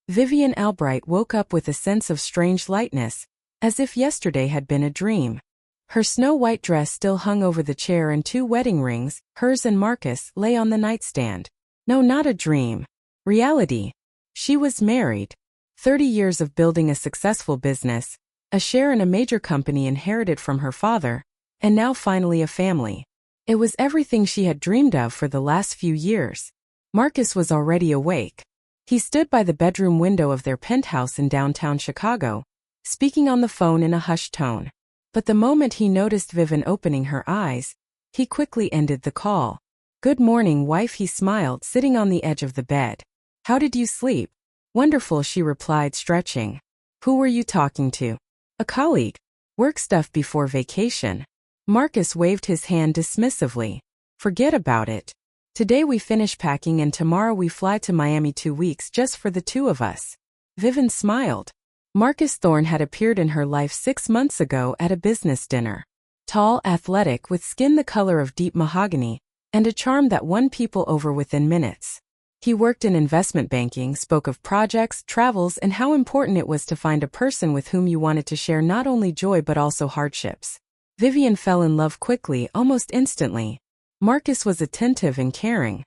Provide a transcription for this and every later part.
Vivian Albright woke up with a sense of strange lightness, as if yesterday had been a dream. Her snow-white dress still hung over the chair and 2 wedding rings, hers and Marcus, lay on the nightstand. No, not a dream. Reality. She was married. 30 years of building a successful business, a share in a major company inherited from her father, and now finally a family. It was everything she had dreamed of for the last few years. Marcus was already awake. He stood by the bedroom window of their penthouse in downtown Chicago, speaking on the phone in a hushed tone. But the moment he noticed Vivian opening her eyes, he quickly ended the call. "Good morning, wife," he smiled, sitting on the edge of the bed. "How did you sleep?" "Wonderful," she replied, stretching. "Who were you talking to?" "A colleague. Work stuff before vacation." Marcus waved his hand dismissively. "Forget about it. Today we finish packing and tomorrow we fly to Miami 2 weeks just for the 2 of us." Vivian smiled. Marcus Thorne had appeared in her life 6 months ago at a business dinner. Tall, athletic, with skin the color of deep mahogany, and a charm that won people over within minutes. He worked in investment banking, spoke of projects, travels, and how important it was to find a person with whom you wanted to share not only joy but also hardships. Vivian fell in love quickly, almost instantly. Marcus was attentive and caring.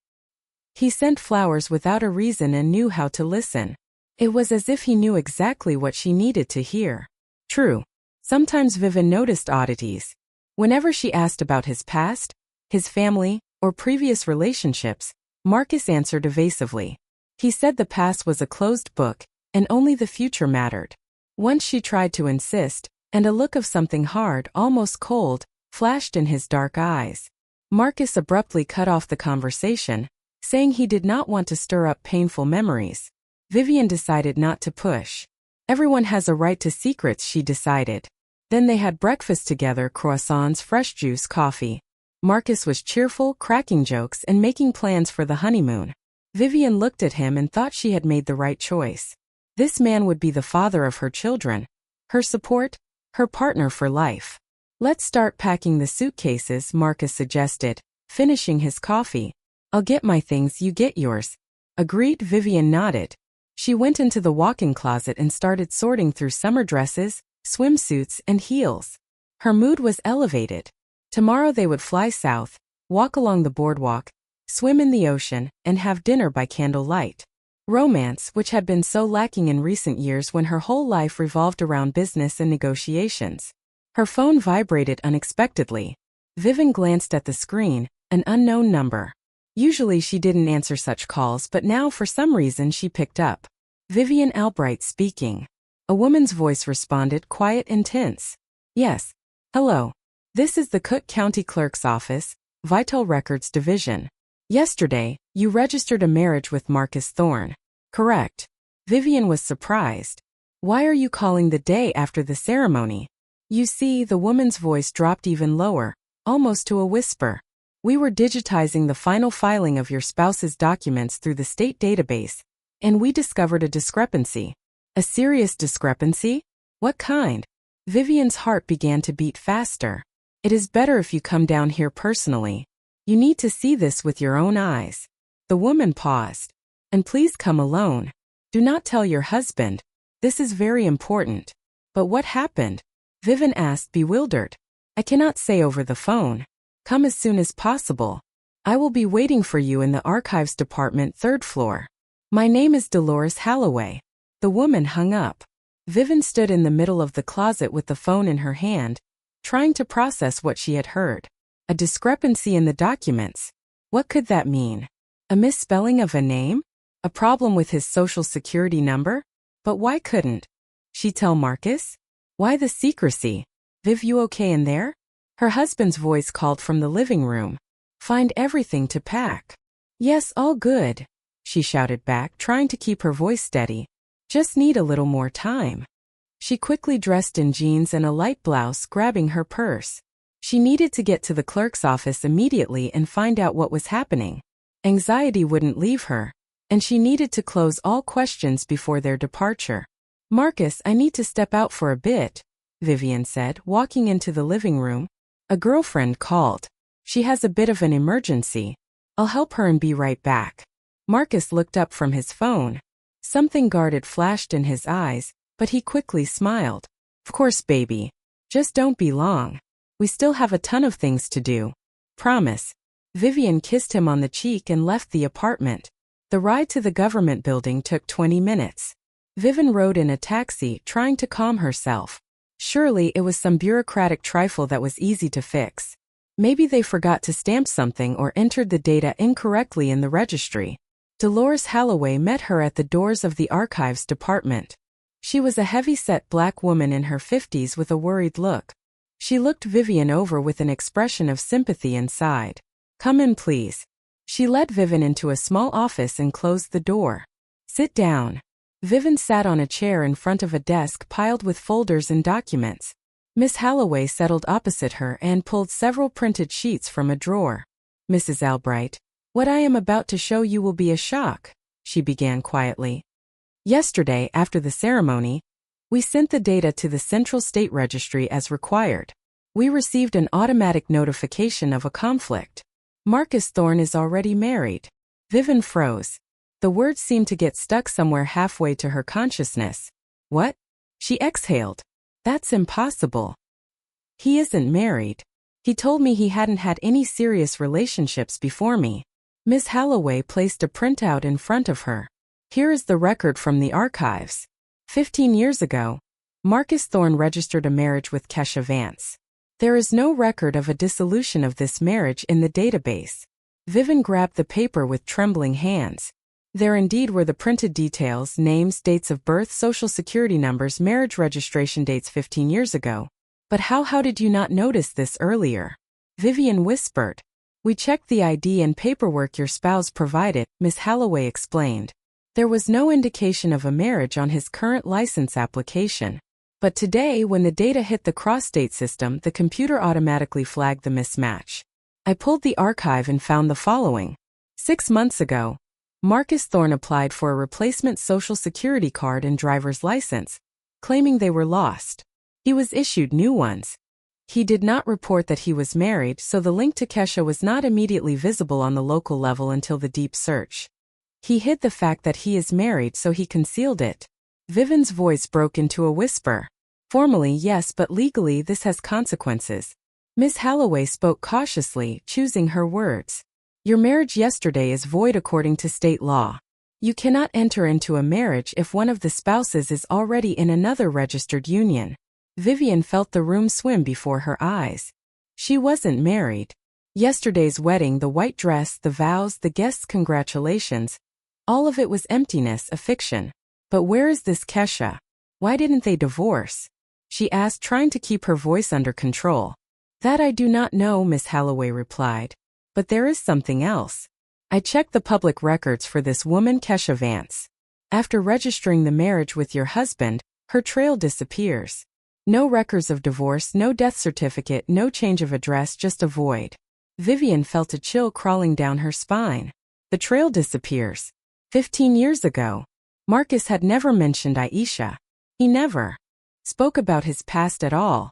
He sent flowers without a reason and knew how to listen. It was as if he knew exactly what she needed to hear. True. Sometimes Vivian noticed oddities. Whenever she asked about his past, his family, or previous relationships, Marcus answered evasively. He said the past was a closed book, and only the future mattered. Once she tried to insist, and a look of something hard, almost cold, flashed in his dark eyes. Marcus abruptly cut off the conversation, saying he did not want to stir up painful memories. Vivian decided not to push. Everyone has a right to secrets, she decided. Then they had breakfast together, croissants, fresh juice, coffee. Marcus was cheerful, cracking jokes and making plans for the honeymoon. Vivian looked at him and thought she had made the right choice. This man would be the father of her children, her support, her partner for life. "Let's start packing the suitcases," Marcus suggested, finishing his coffee. "I'll get my things, you get yours." Agreed, Vivian nodded. She went into the walk-in closet and started sorting through summer dresses, swimsuits, and heels. Her mood was elevated. Tomorrow they would fly south, walk along the boardwalk, swim in the ocean, and have dinner by candlelight. Romance, which had been so lacking in recent years when her whole life revolved around business and negotiations. Her phone vibrated unexpectedly. Vivian glanced at the screen, an unknown number. Usually she didn't answer such calls, but now for some reason she picked up. Vivian Albright speaking. A woman's voice responded, quiet and tense. "Yes. Hello. This is the Cook County Clerk's office, Vital Records Division. Yesterday, you registered a marriage with Marcus Thorne. Correct." Vivian was surprised. "Why are you calling the day after the ceremony?" "You see," the woman's voice dropped even lower, almost to a whisper. "We were digitizing the final filing of your spouse's documents through the state database, and we discovered a discrepancy." "A serious discrepancy? What kind?" Vivian's heart began to beat faster. "It is better if you come down here personally. You need to see this with your own eyes." The woman paused. "And please come alone. Do not tell your husband. This is very important." "But what happened?" Vivian asked, bewildered. "I cannot say over the phone. Come as soon as possible. I will be waiting for you in the archives department, 3rd floor. My name is Dolores Halloway." The woman hung up. Vivian stood in the middle of the closet with the phone in her hand, trying to process what she had heard. A discrepancy in the documents. What could that mean? A misspelling of a name? A problem with his social security number? But why couldn't she tell Marcus? Why the secrecy? "Viv, you okay in there?" Her husband's voice called from the living room. "Find everything to pack." "Yes, all good," she shouted back, trying to keep her voice steady. "Just need a little more time." She quickly dressed in jeans and a light blouse, grabbing her purse. She needed to get to the clerk's office immediately and find out what was happening. Anxiety wouldn't leave her, and she needed to close all questions before their departure. "Marcus, I need to step out for a bit," Vivian said, walking into the living room. "A girlfriend called. She has a bit of an emergency. I'll help her and be right back." Marcus looked up from his phone. Something guarded flashed in his eyes, but he quickly smiled. Of course, baby. Just don't be long. We still have a ton of things to do. Promise. Vivian kissed him on the cheek and left the apartment. The ride to the government building took 20 minutes. Vivian rode in a taxi, trying to calm herself. Surely it was some bureaucratic trifle that was easy to fix. Maybe they forgot to stamp something or entered the data incorrectly in the registry. Dolores Holloway met her at the doors of the archives department. She was a heavy-set black woman in her 50s with a worried look. She looked Vivian over with an expression of sympathy and sighed. Come in, please. She led Vivian into a small office and closed the door. Sit down. Vivian sat on a chair in front of a desk piled with folders and documents. Miss Holloway settled opposite her and pulled several printed sheets from a drawer. Mrs. Albright, what I am about to show you will be a shock, she began quietly. Yesterday, after the ceremony, we sent the data to the Central State Registry as required. We received an automatic notification of a conflict. Marcus Thorne is already married. Vivian froze. The words seemed to get stuck somewhere halfway to her consciousness. What? She exhaled. That's impossible. He isn't married. He told me he hadn't had any serious relationships before me. Miss Holloway placed a printout in front of her. Here is the record from the archives. 15 years ago, Marcus Thorne registered a marriage with Kesha Vance. There is no record of a dissolution of this marriage in the database. Vivian grabbed the paper with trembling hands. There indeed were the printed details, names, dates of birth, social security numbers, marriage registration dates 15 years ago. But how did you not notice this earlier? Vivian whispered. We checked the ID and paperwork your spouse provided, Miss Holloway explained. There was no indication of a marriage on his current license application. But today, when the data hit the cross-state system, the computer automatically flagged the mismatch. I pulled the archive and found the following. 6 months ago, Marcus Thorne applied for a replacement social security card and driver's license, claiming they were lost. He was issued new ones. He did not report that he was married, so the link to Kesha was not immediately visible on the local level until the deep search. He hid the fact that he is married, so he concealed it. Vivian's voice broke into a whisper. Formally, yes, but legally this has consequences. Miss Holloway spoke cautiously, choosing her words. Your marriage yesterday is void according to state law. You cannot enter into a marriage if one of the spouses is already in another registered union. Vivian felt the room swim before her eyes. She wasn't married. Yesterday's wedding, the white dress, the vows, the guests' congratulations, all of it was emptiness, a fiction. But where is this Kesha? Why didn't they divorce? She asked, trying to keep her voice under control. That I do not know, Miss Holloway replied. But there is something else. I checked the public records for this woman, Kesha Vance. After registering the marriage with your husband, her trail disappears. No records of divorce, no death certificate, no change of address, just a void. Vivian felt a chill crawling down her spine. The trail disappears. 15 years ago. Marcus had never mentioned Aisha. He never spoke about his past at all.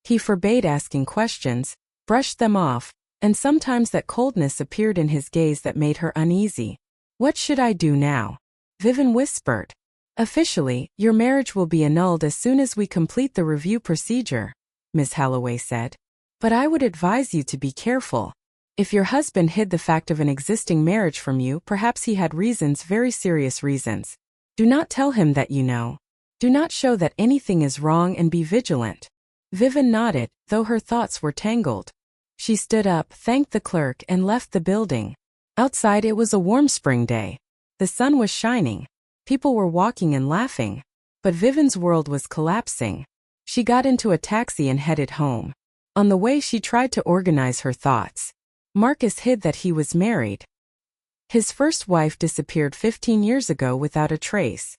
He forbade asking questions, brushed them off, and sometimes that coldness appeared in his gaze that made her uneasy. What should I do now? Vivian whispered. Officially, your marriage will be annulled as soon as we complete the review procedure, Miss Holloway said. But I would advise you to be careful. If your husband hid the fact of an existing marriage from you, perhaps he had reasons, very serious reasons. Do not tell him that you know. Do not show that anything is wrong and be vigilant. Vivian nodded, though her thoughts were tangled. She stood up, thanked the clerk, and left the building. Outside it was a warm spring day. The sun was shining. People were walking and laughing. But Vivian's world was collapsing. She got into a taxi and headed home. On the way she tried to organize her thoughts. Marcus hid that he was married. His first wife disappeared 15 years ago without a trace.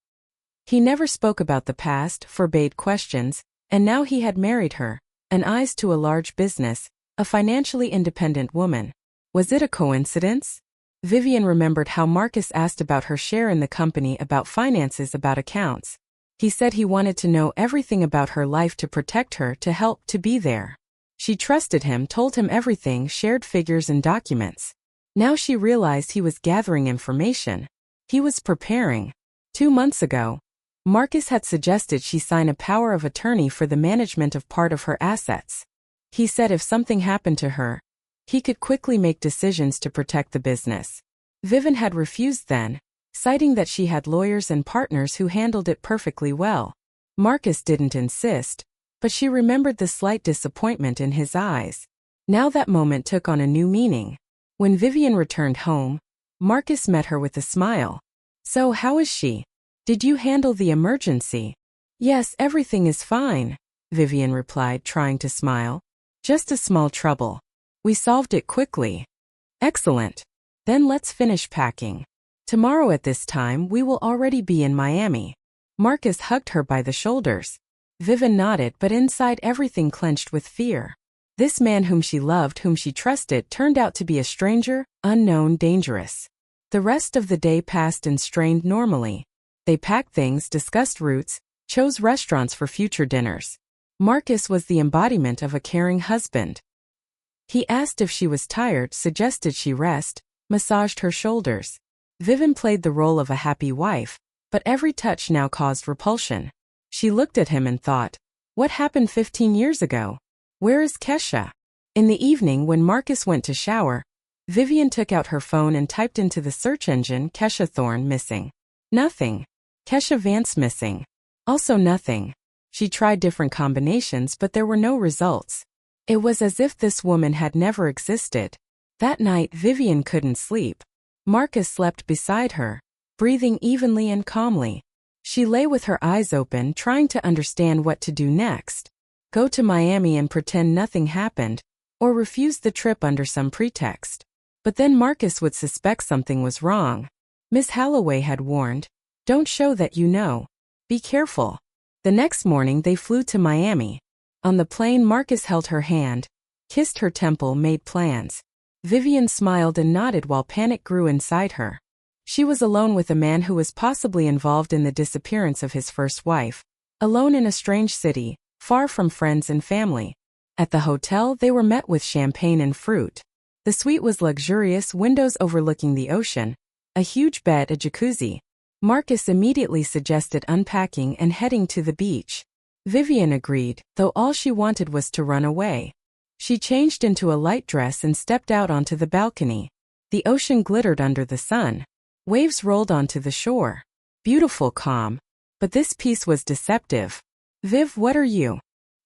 He never spoke about the past, forbade questions, and now he had married her, an eyes to a large business, a financially independent woman. Was it a coincidence? Vivian remembered how Marcus asked about her share in the company, about finances, about accounts. He said he wanted to know everything about her life to protect her, to help, to be there. She trusted him, told him everything, shared figures and documents. Now she realized he was gathering information. He was preparing. 2 months ago, Marcus had suggested she sign a power of attorney for the management of part of her assets. He said if something happened to her, he could quickly make decisions to protect the business. Vivian had refused then, citing that she had lawyers and partners who handled it perfectly well. Marcus didn't insist, but she remembered the slight disappointment in his eyes. Now that moment took on a new meaning. When Vivian returned home, Marcus met her with a smile. "So how is she? Did you handle the emergency?" "Yes, everything is fine," Vivian replied, trying to smile. "Just a small trouble. We solved it quickly." "Excellent. Then let's finish packing. Tomorrow at this time we will already be in Miami." Marcus hugged her by the shoulders. Vivian nodded, but inside everything clenched with fear. This man whom she loved, whom she trusted, turned out to be a stranger, unknown, dangerous. The rest of the day passed and strained normally. They packed things, discussed routes, chose restaurants for future dinners. Marcus was the embodiment of a caring husband. He asked if she was tired, suggested she rest, massaged her shoulders. Vivian played the role of a happy wife, but every touch now caused repulsion. She looked at him and thought, what happened 15 years ago? Where is Kesha? In the evening, when Marcus went to shower, Vivian took out her phone and typed into the search engine, Kesha Thorne missing. Nothing. Kesha Vance missing. Also nothing. She tried different combinations, but there were no results. It was as if this woman had never existed. That night, Vivian couldn't sleep. Marcus slept beside her, breathing evenly and calmly. She lay with her eyes open, trying to understand what to do next. Go to Miami and pretend nothing happened, or refuse the trip under some pretext. But then Marcus would suspect something was wrong. Miss Holloway had warned, "Don't show that you know. Be careful." The next morning they flew to Miami. On the plane, Marcus held her hand, kissed her temple, made plans. Vivian smiled and nodded while panic grew inside her. She was alone with a man who was possibly involved in the disappearance of his first wife. Alone in a strange city, far from friends and family. At the hotel, they were met with champagne and fruit. The suite was luxurious, windows overlooking the ocean, a huge bed, a jacuzzi. Marcus immediately suggested unpacking and heading to the beach. Vivian agreed, though all she wanted was to run away. She changed into a light dress and stepped out onto the balcony. The ocean glittered under the sun. Waves rolled onto the shore. Beautiful, calm. But this peace was deceptive. "Viv, what are you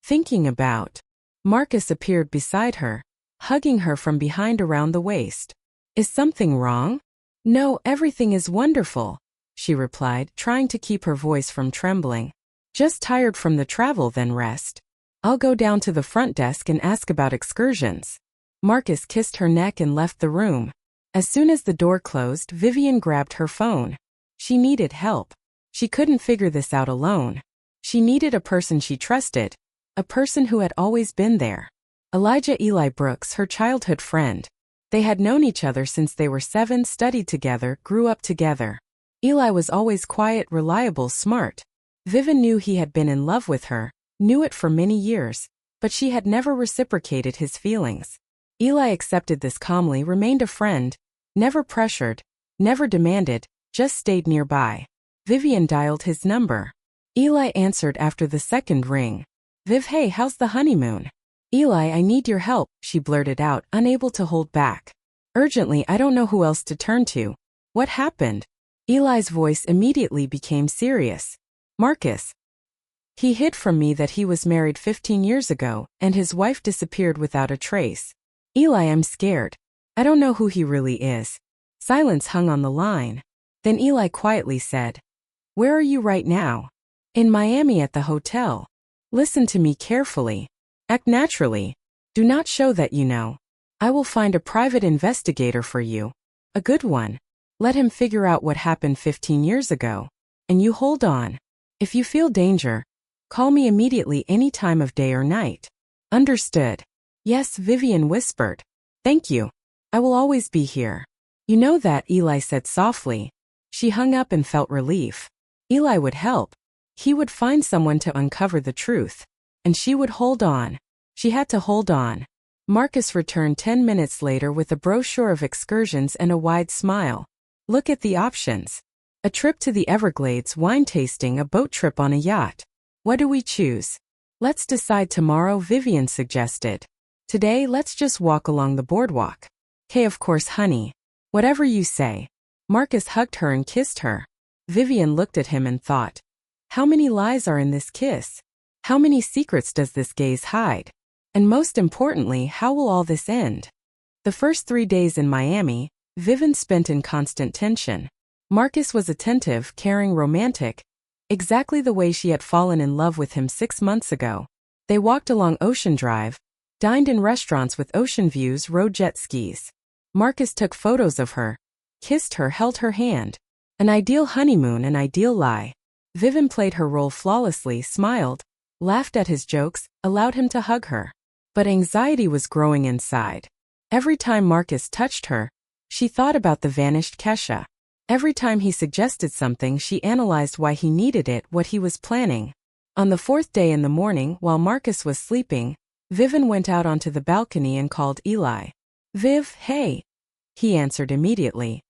thinking about?" Marcus appeared beside her, hugging her from behind around the waist. "Is something wrong?" "No, everything is wonderful," she replied, trying to keep her voice from trembling. "Just tired from the travel, then rest. I'll go down to the front desk and ask about excursions." Marcus kissed her neck and left the room. As soon as the door closed, Vivian grabbed her phone. She needed help. She couldn't figure this out alone. She needed a person she trusted, a person who had always been there. Eli Brooks, her childhood friend. They had known each other since they were 7, studied together, grew up together. Eli was always quiet, reliable, smart. Vivian knew he had been in love with her, knew it for many years, but she had never reciprocated his feelings. Eli accepted this calmly, remained a friend, never pressured, never demanded, just stayed nearby. Vivian dialed his number. Eli answered after the second ring. "Viv, hey, how's the honeymoon?" "Eli, I need your help," she blurted out, unable to hold back. "Urgently, I don't know who else to turn to." "What happened?" Eli's voice immediately became serious. "Marcus. He hid from me that he was married 15 years ago, and his wife disappeared without a trace. Eli, I'm scared. I don't know who he really is." Silence hung on the line. Then Eli quietly said, "Where are you right now?" "In Miami at the hotel." "Listen to me carefully. Act naturally. Do not show that you know. I will find a private investigator for you. A good one. Let him figure out what happened 15 years ago. And you hold on. If you feel danger, call me immediately any time of day or night." "Understood." "Yes," Vivian whispered. "Thank you. I will always be here." "You know that," Eli said softly. She hung up and felt relief. Eli would help. He would find someone to uncover the truth. And she would hold on. She had to hold on. Marcus returned 10 minutes later with a brochure of excursions and a wide smile. "Look at the options. A trip to the Everglades, wine tasting, a boat trip on a yacht. What do we choose? Let's decide tomorrow, Vivian suggested. Today, let's just walk along the boardwalk. Okay, of course, honey. Whatever you say. Marcus hugged her and kissed her. Vivian looked at him and thought, how many lies are in this kiss? How many secrets does this gaze hide? And most importantly, how will all this end? The first 3 days in Miami, Vivian spent in constant tension. Marcus was attentive, caring, romantic, exactly the way she had fallen in love with him 6 months ago. They walked along Ocean Drive, dined in restaurants with ocean views, rode jet skis. Marcus took photos of her, kissed her, held her hand. An ideal honeymoon, an ideal lie. Vivian played her role flawlessly, smiled, laughed at his jokes, allowed him to hug her. But anxiety was growing inside. Every time Marcus touched her, she thought about the vanished Kesha. Every time he suggested something, she analyzed why he needed it, what he was planning. On the 4th day in the morning, while Marcus was sleeping, Vivian went out onto the balcony and called Eli. Viv, hey. He answered immediately.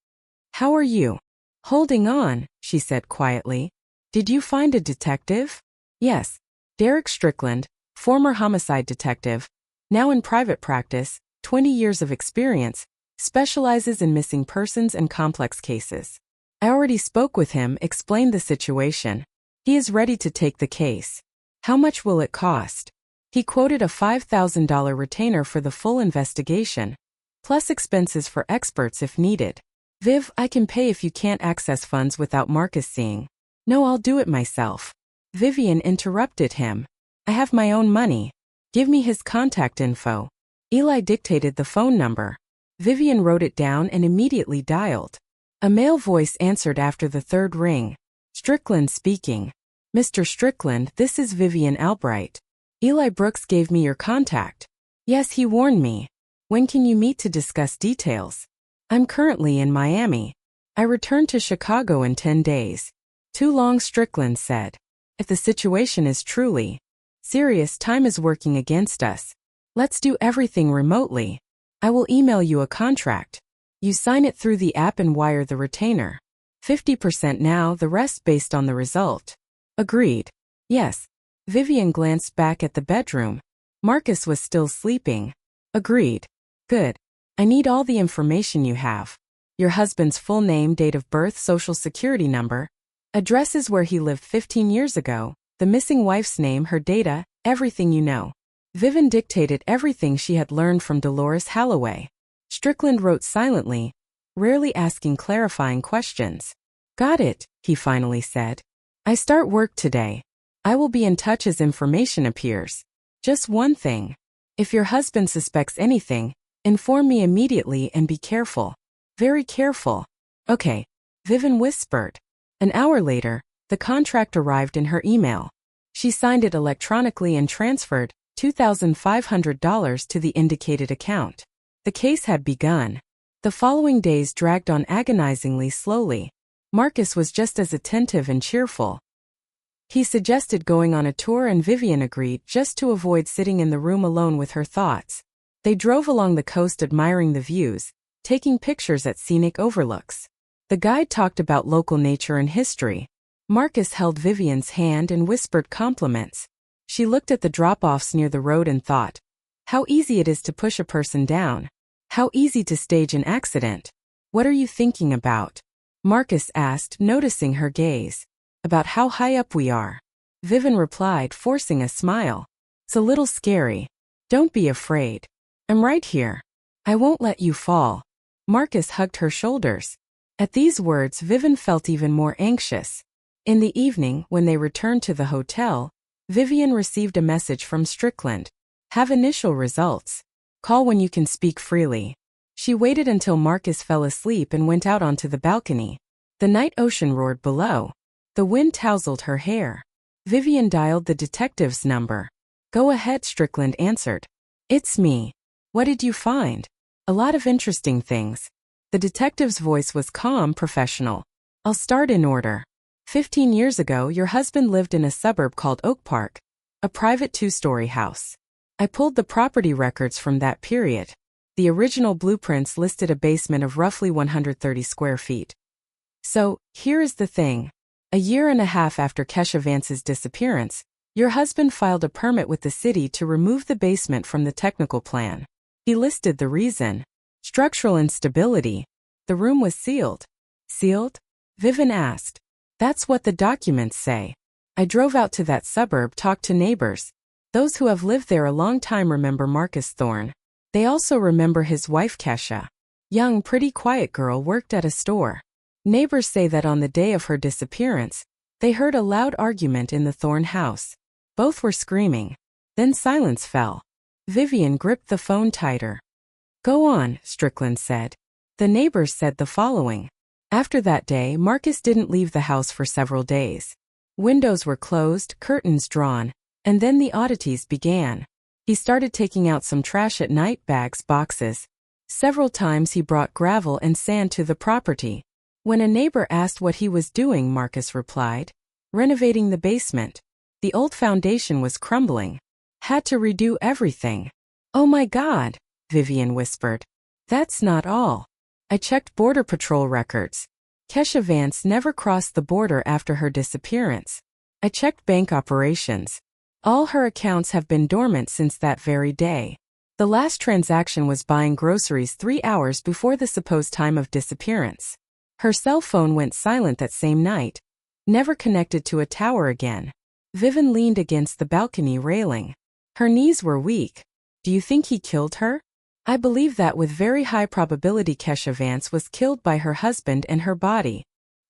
How are you? Holding on, she said quietly. Did you find a detective? Yes. Derek Strickland, former homicide detective, now in private practice, 20 years of experience, specializes in missing persons and complex cases. I already spoke with him, explained the situation. He is ready to take the case. How much will it cost? He quoted a $5,000 retainer for the full investigation, plus expenses for experts if needed. Viv, I can pay if you can't access funds without Marcus seeing. No, I'll do it myself. Vivian interrupted him. I have my own money. Give me his contact info. Eli dictated the phone number. Vivian wrote it down and immediately dialed. A male voice answered after the 3rd ring. Strickland speaking. Mr. Strickland, this is Vivian Albright. Eli Brooks gave me your contact. Yes, he warned me. When can you meet to discuss details? I'm currently in Miami. I return to Chicago in 10 days. Too long, Strickland said. If the situation is truly serious, time is working against us. Let's do everything remotely. I will email you a contract. You sign it through the app and wire the retainer. 50% now, the rest based on the result. Agreed. Yes. Vivian glanced back at the bedroom. Marcus was still sleeping. Agreed. Good. I need all the information you have. Your husband's full name, date of birth, social security number, addresses where he lived 15 years ago, the missing wife's name, her data, everything you know. Vivian dictated everything she had learned from Dolores Holloway. Strickland wrote silently, rarely asking clarifying questions. Got it, he finally said. I start work today. I will be in touch as information appears. Just one thing. If your husband suspects anything, inform me immediately and be careful. Very careful. Okay, Vivian whispered. An hour later, the contract arrived in her email. She signed it electronically and transferred $2,500 to the indicated account. The case had begun. The following days dragged on agonizingly slowly. Marcus was just as attentive and cheerful. He suggested going on a tour and Vivian agreed just to avoid sitting in the room alone with her thoughts. They drove along the coast admiring the views, taking pictures at scenic overlooks. The guide talked about local nature and history. Marcus held Vivian's hand and whispered compliments. She looked at the drop-offs near the road and thought, how easy it is to push a person down. How easy to stage an accident. What are you thinking about? Marcus asked, noticing her gaze. About how high up we are. Vivian replied, forcing a smile. It's a little scary. Don't be afraid. I'm right here. I won't let you fall. Marcus hugged her shoulders. At these words, Vivian felt even more anxious. In the evening, when they returned to the hotel, Vivian received a message from Strickland. Have initial results. Call when you can speak freely. She waited until Marcus fell asleep and went out onto the balcony. The night ocean roared below. The wind tousled her hair. Vivian dialed the detective's number. Go ahead, Strickland answered. It's me. What did you find? A lot of interesting things. The detective's voice was calm, professional. I'll start in order. 15 years ago, your husband lived in a suburb called Oak Park, a private 2-story house. I pulled the property records from that period. The original blueprints listed a basement of roughly 130 square feet. So, here is the thing. A year and a half after Kesha Vance's disappearance, your husband filed a permit with the city to remove the basement from the technical plan. He listed the reason. Structural instability. The room was sealed. Sealed? Vivian asked. That's what the documents say. I drove out to that suburb, talked to neighbors. Those who have lived there a long time remember Marcus Thorne. They also remember his wife Kesha. Young, pretty quiet girl worked at a store. Neighbors say that on the day of her disappearance, they heard a loud argument in the Thorne house. Both were screaming. Then silence fell. Vivian gripped the phone tighter. Go on, Strickland said. The neighbors said the following. After that day, Marcus didn't leave the house for several days. Windows were closed, curtains drawn, and then the oddities began. He started taking out some trash at night, bags, boxes. Several times he brought gravel and sand to the property. When a neighbor asked what he was doing, Marcus replied, renovating the basement. The old foundation was crumbling. Had to redo everything. Oh my God, Vivian whispered. That's not all. I checked Border Patrol records. Kesha Vance never crossed the border after her disappearance. I checked bank operations. All her accounts have been dormant since that very day. The last transaction was buying groceries 3 hours before the supposed time of disappearance. Her cell phone went silent that same night. Never connected to a tower again. Vivian leaned against the balcony railing. Her knees were weak. Do you think he killed her? I believe that with very high probability Kesha Vance was killed by her husband and her body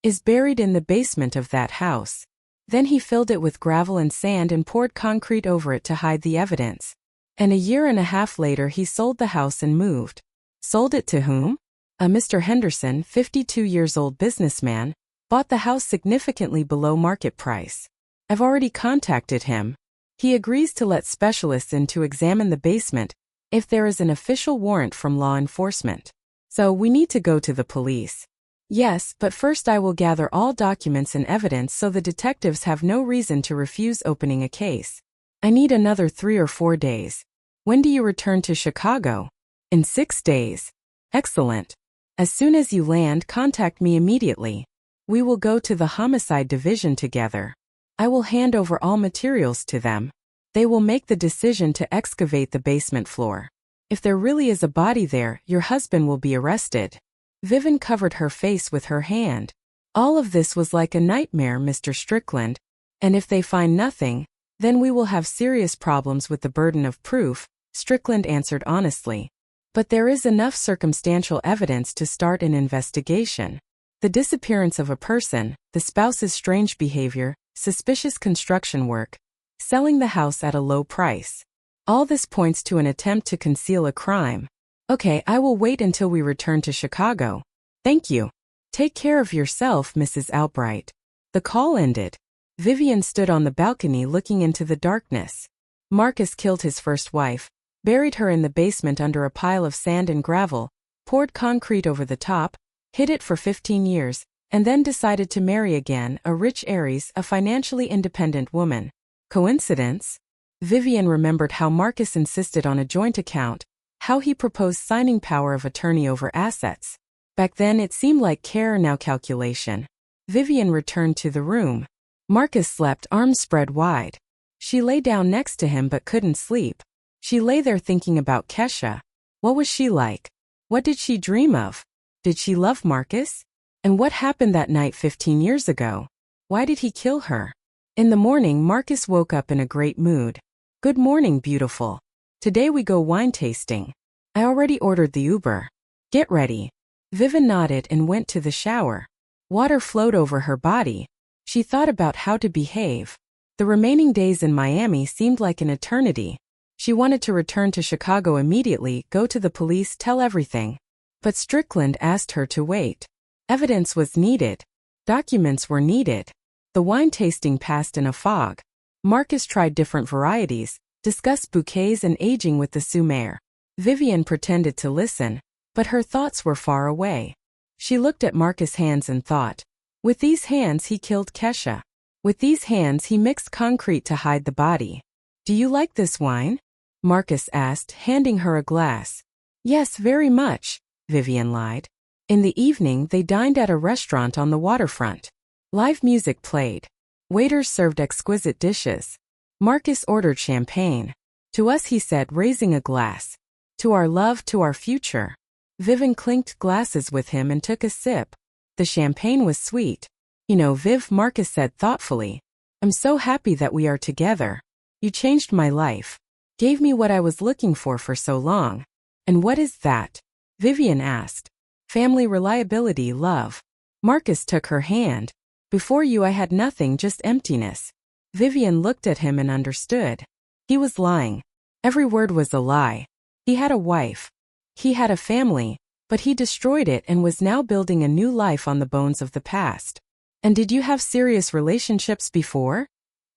is buried in the basement of that house. Then he filled it with gravel and sand and poured concrete over it to hide the evidence. And a year and a half later he sold the house and moved. Sold it to whom? A Mr. Henderson, 52 years old businessman, bought the house significantly below market price. I've already contacted him. He agrees to let specialists in to examine the basement if there is an official warrant from law enforcement. So we need to go to the police. Yes, but first I will gather all documents and evidence so the detectives have no reason to refuse opening a case. I need another 3 or 4 days. When do you return to Chicago? In 6 days. Excellent. As soon as you land, contact me immediately. We will go to the homicide division together. I will hand over all materials to them. They will make the decision to excavate the basement floor. If there really is a body there, your husband will be arrested. Vivian covered her face with her hand. All of this was like a nightmare, Mr. Strickland. And if they find nothing, then we will have serious problems with the burden of proof, Strickland answered honestly. But there is enough circumstantial evidence to start an investigation. The disappearance of a person, the spouse's strange behavior, suspicious construction work, selling the house at a low price. All this points to an attempt to conceal a crime. Okay, I will wait until we return to Chicago. Thank you. Take care of yourself, Mrs. Albright. The call ended. Vivian stood on the balcony looking into the darkness. Marcus killed his first wife, buried her in the basement under a pile of sand and gravel, poured concrete over the top, hid it for 15 years, and then decided to marry again, a rich heiress, a financially independent woman. Coincidence? Vivian remembered how Marcus insisted on a joint account, how he proposed signing power of attorney over assets. Back then it seemed like care, now calculation. Vivian returned to the room. Marcus slept, arms spread wide. She lay down next to him but couldn't sleep. She lay there thinking about Kesha. What was she like? What did she dream of? Did she love Marcus? And what happened that night 15 years ago? Why did he kill her? In the morning, Marcus woke up in a great mood. Good morning, beautiful. Today we go wine tasting. I already ordered the Uber. Get ready. Vivian nodded and went to the shower. Water flowed over her body. She thought about how to behave. The remaining days in Miami seemed like an eternity. She wanted to return to Chicago immediately, go to the police, tell everything. But Strickland asked her to wait. Evidence was needed. Documents were needed. The wine tasting passed in a fog. Marcus tried different varieties, discussed bouquets and aging with the sommelier. Vivian pretended to listen, but her thoughts were far away. She looked at Marcus' hands and thought, with these hands he killed Kesha. With these hands he mixed concrete to hide the body. Do you like this wine? Marcus asked, handing her a glass. Yes, very much, Vivian lied. In the evening, they dined at a restaurant on the waterfront. Live music played. Waiters served exquisite dishes. Marcus ordered champagne. To us, he said, raising a glass. To our love, to our future. Vivian clinked glasses with him and took a sip. The champagne was sweet. You know, Viv, Marcus said thoughtfully. I'm so happy that we are together. You changed my life. Gave me what I was looking for so long. And what is that? Vivian asked. Family, reliability, love. Marcus took her hand. Before you I had nothing, just emptiness. Vivian looked at him and understood. He was lying. Every word was a lie. He had a wife. He had a family, but he destroyed it and was now building a new life on the bones of the past. And did you have serious relationships before?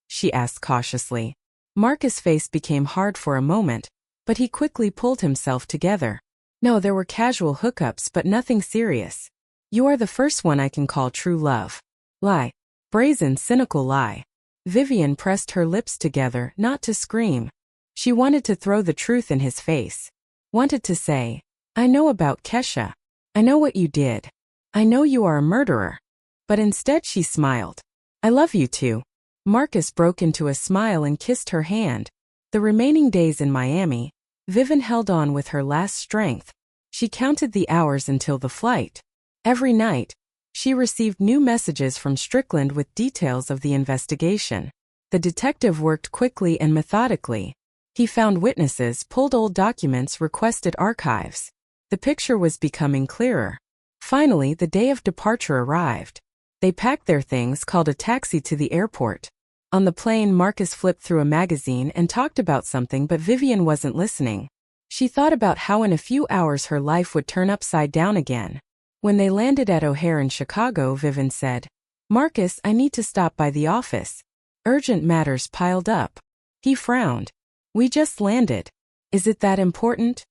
She asked cautiously. Marcus' face became hard for a moment, but he quickly pulled himself together. No, there were casual hookups, but nothing serious. You are the first one I can call true love. Lie. Brazen, cynical lie. Vivian pressed her lips together, not to scream. She wanted to throw the truth in his face. Wanted to say, I know about Kesha. I know what you did. I know you are a murderer. But instead she smiled. I love you too. Marcus broke into a smile and kissed her hand. The remaining days in Miami, Vivian held on with her last strength. She counted the hours until the flight. Every night, she received new messages from Strickland with details of the investigation. The detective worked quickly and methodically. He found witnesses, pulled old documents, requested archives. The picture was becoming clearer. Finally, the day of departure arrived. They packed their things, called a taxi to the airport. On the plane, Marcus flipped through a magazine and talked about something, but Vivian wasn't listening. She thought about how in a few hours her life would turn upside down again. When they landed at O'Hare in Chicago, Vivian said, Marcus, I need to stop by the office. Urgent matters piled up. He frowned. We just landed. Is it that important?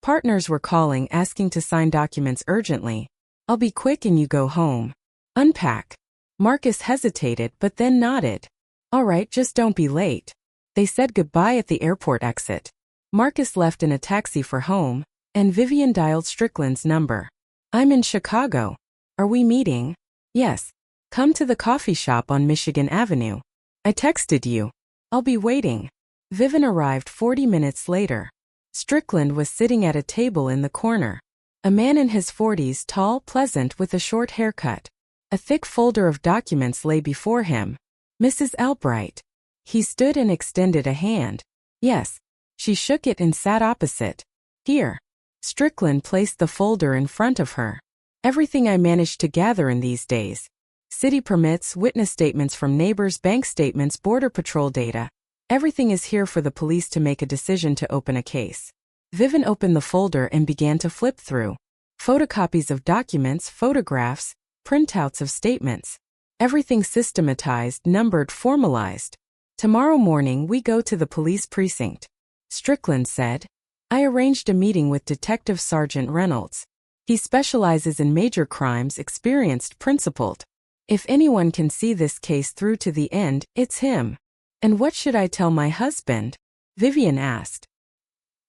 Partners were calling, asking to sign documents urgently. I'll be quick and you go home. Unpack. Marcus hesitated but then nodded. All right, just don't be late. They said goodbye at the airport exit. Marcus left in a taxi for home, and Vivian dialed Strickland's number. I'm in Chicago. Are we meeting? Yes. Come to the coffee shop on Michigan Avenue. I texted you. I'll be waiting. Vivian arrived 40 minutes later. Strickland was sitting at a table in the corner. A man in his 40s, tall, pleasant, with a short haircut. A thick folder of documents lay before him. Mrs. Albright. He stood and extended a hand. Yes. She shook it and sat opposite. Here. Strickland placed the folder in front of her. Everything I managed to gather in these days. City permits, witness statements from neighbors, bank statements, border patrol data. Everything is here for the police to make a decision to open a case. Vivian opened the folder and began to flip through. Photocopies of documents, photographs, printouts of statements. Everything systematized, numbered, formalized. Tomorrow morning we go to the police precinct. Strickland said. I arranged a meeting with Detective Sergeant Reynolds. He specializes in major crimes, experienced, principled. If anyone can see this case through to the end, it's him. And what should I tell my husband? Vivian asked.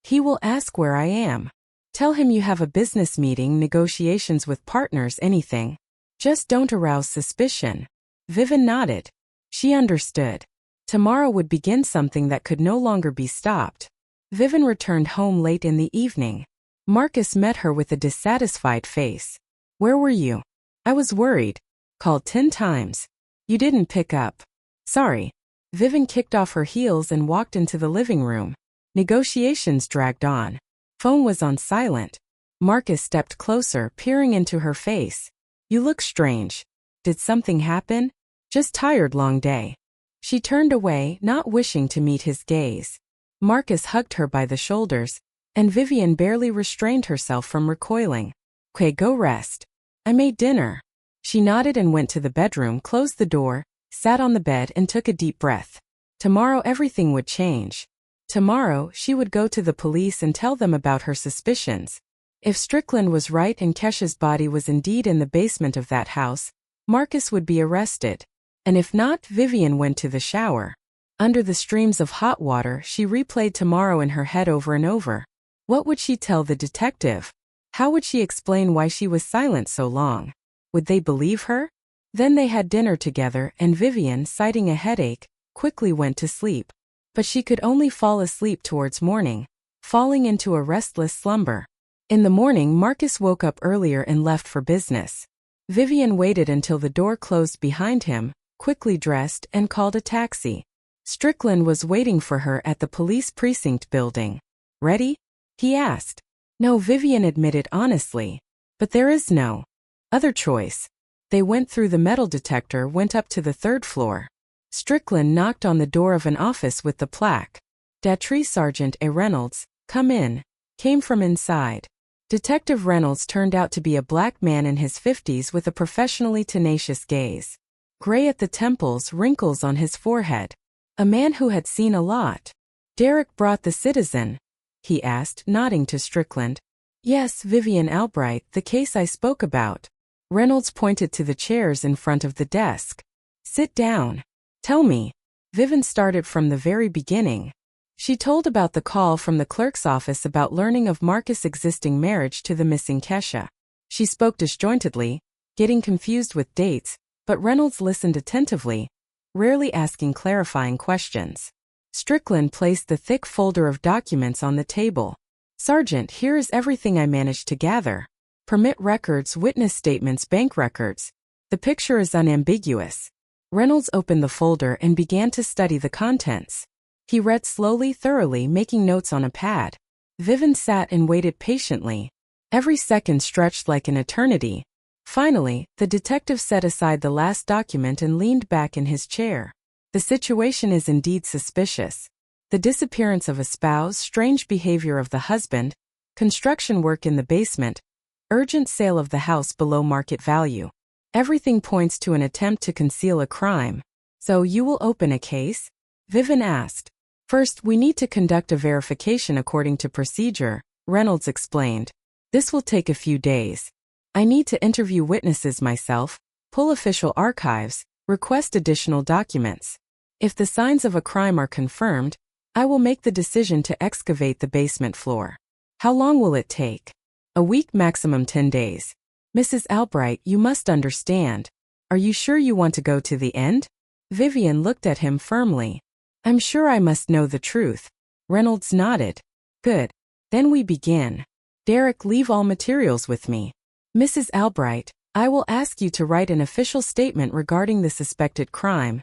He will ask where I am. Tell him you have a business meeting, negotiations with partners, anything. Just don't arouse suspicion. Vivian nodded. She understood. Tomorrow would begin something that could no longer be stopped. Vivian returned home late in the evening. Marcus met her with a dissatisfied face. Where were you? I was worried. Called 10 times. You didn't pick up. Sorry. Vivian kicked off her heels and walked into the living room. Negotiations dragged on. Phone was on silent. Marcus stepped closer, peering into her face. You look strange. Did something happen? Just tired, long day. She turned away, not wishing to meet his gaze. Marcus hugged her by the shoulders, and Vivian barely restrained herself from recoiling. Okay, go rest. I made dinner. She nodded and went to the bedroom, closed the door, sat on the bed and took a deep breath. Tomorrow everything would change. Tomorrow she would go to the police and tell them about her suspicions. If Strickland was right and Kesha's body was indeed in the basement of that house, Marcus would be arrested. And if not, Vivian went to the shower. Under the streams of hot water, she replayed tomorrow in her head over and over. What would she tell the detective? How would she explain why she was silent so long? Would they believe her? Then they had dinner together and Vivian, citing a headache, quickly went to sleep. But she could only fall asleep towards morning, falling into a restless slumber. In the morning, Marcus woke up earlier and left for business. Vivian waited until the door closed behind him, quickly dressed and called a taxi. Strickland was waiting for her at the police precinct building. Ready? He asked. No, Vivian admitted honestly. But there is no other choice. They went through the metal detector, went up to the 3rd floor. Strickland knocked on the door of an office with the plaque. Datry Sergeant A. Reynolds, come in, came from inside. Detective Reynolds turned out to be a black man in his 50s with a professionally tenacious gaze. Gray at the temples, wrinkles on his forehead. A man who had seen a lot. Derek brought the citizen? He asked, nodding to Strickland. Yes, Vivian Albright, the case I spoke about. Reynolds pointed to the chairs in front of the desk. Sit down. Tell me. Vivian started from the very beginning. She told about the call from the clerk's office about learning of Marcus' existing marriage to the missing Kesha. She spoke disjointedly, getting confused with dates, but Reynolds listened attentively, rarely asking clarifying questions. Strickland placed the thick folder of documents on the table. Sergeant, here is everything I managed to gather. Permit records, witness statements, bank records. The picture is unambiguous. Reynolds opened the folder and began to study the contents. He read slowly, thoroughly, making notes on a pad. Vivian sat and waited patiently. Every second stretched like an eternity. Finally, the detective set aside the last document and leaned back in his chair. The situation is indeed suspicious. The disappearance of a spouse, strange behavior of the husband, construction work in the basement, urgent sale of the house below market value. Everything points to an attempt to conceal a crime. So you will open a case? Vivian asked. First, we need to conduct a verification according to procedure, Reynolds explained. This will take a few days. I need to interview witnesses myself, pull official archives, request additional documents. If the signs of a crime are confirmed, I will make the decision to excavate the basement floor. How long will it take? A week, maximum 10 days. Mrs. Albright, you must understand. Are you sure you want to go to the end? Vivian looked at him firmly. I'm sure I must know the truth. Reynolds nodded. Good. Then we begin. Derek, leave all materials with me. Mrs. Albright, I will ask you to write an official statement regarding the suspected crime,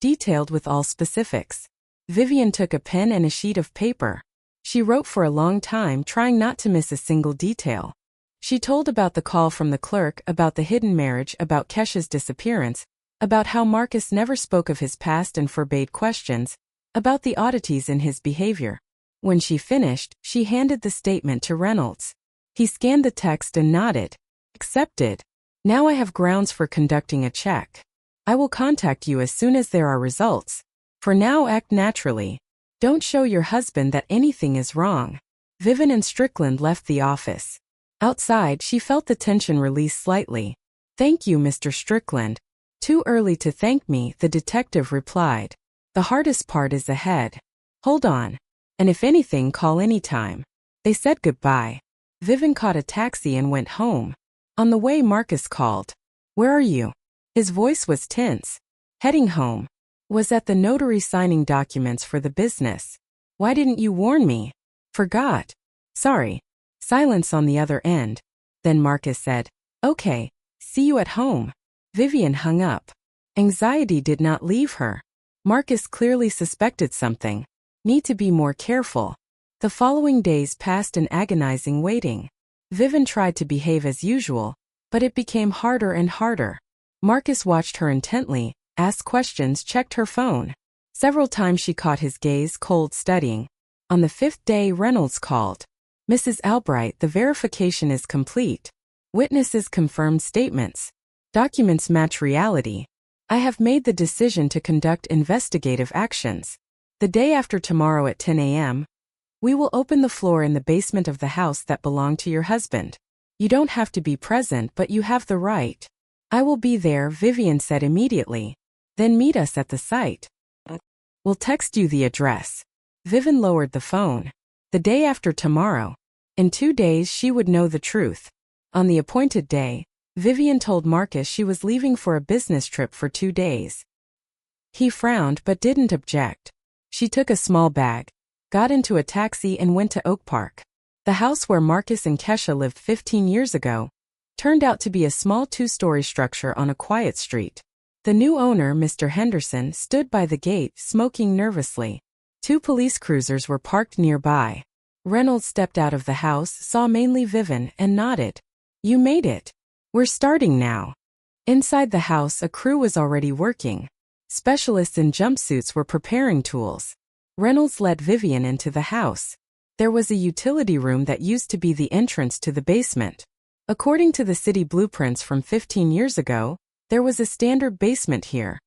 detailed with all specifics. Vivian took a pen and a sheet of paper. She wrote for a long time, trying not to miss a single detail. She told about the call from the clerk, about the hidden marriage, about Kesha's disappearance, about how Marcus never spoke of his past and forbade questions, about the oddities in his behavior. When she finished, she handed the statement to Reynolds. He scanned the text and nodded. Accepted. Now I have grounds for conducting a check. I will contact you as soon as there are results. For now, act naturally. Don't show your husband that anything is wrong. Vivian and Strickland left the office. Outside, she felt the tension release slightly. Thank you, Mr. Strickland. Too early to thank me, the detective replied. The hardest part is ahead. Hold on. And if anything, call anytime. They said goodbye. Vivian caught a taxi and went home. On the way, Marcus called. Where are you? His voice was tense. Heading home. Was at the notary signing documents for the business. Why didn't you warn me? Forgot. Sorry. Silence on the other end. Then Marcus said, Okay, see you at home. Vivian hung up. Anxiety did not leave her. Marcus clearly suspected something. Need to be more careful. The following days passed in agonizing waiting. Vivian tried to behave as usual, but it became harder and harder. Marcus watched her intently, asked questions, checked her phone. Several times she caught his gaze, cold, studying. On the 5th day, Reynolds called. Mrs. Albright, the verification is complete. Witnesses confirmed statements. Documents match reality. I have made the decision to conduct investigative actions. The day after tomorrow at 10 a.m., we will open the floor in the basement of the house that belonged to your husband. You don't have to be present, but you have the right. I will be there, Vivian said immediately. Then meet us at the site. We'll text you the address. Vivian lowered the phone. The day after tomorrow. In 2 days she would know the truth. On the appointed day, Vivian told Marcus she was leaving for a business trip for 2 days. He frowned but didn't object. She took a small bag, got into a taxi and went to Oak Park. The house where Marcus and Kesha lived 15 years ago turned out to be a small 2-story structure on a quiet street. The new owner, Mr. Henderson, stood by the gate, smoking nervously. 2 police cruisers were parked nearby. Reynolds stepped out of the house, saw mainly Vivian, and nodded. "You made it. We're starting now." Inside the house, a crew was already working. Specialists in jumpsuits were preparing tools. Reynolds let Vivian into the house. There was a utility room that used to be the entrance to the basement. According to the city blueprints from 15 years ago, there was a standard basement here,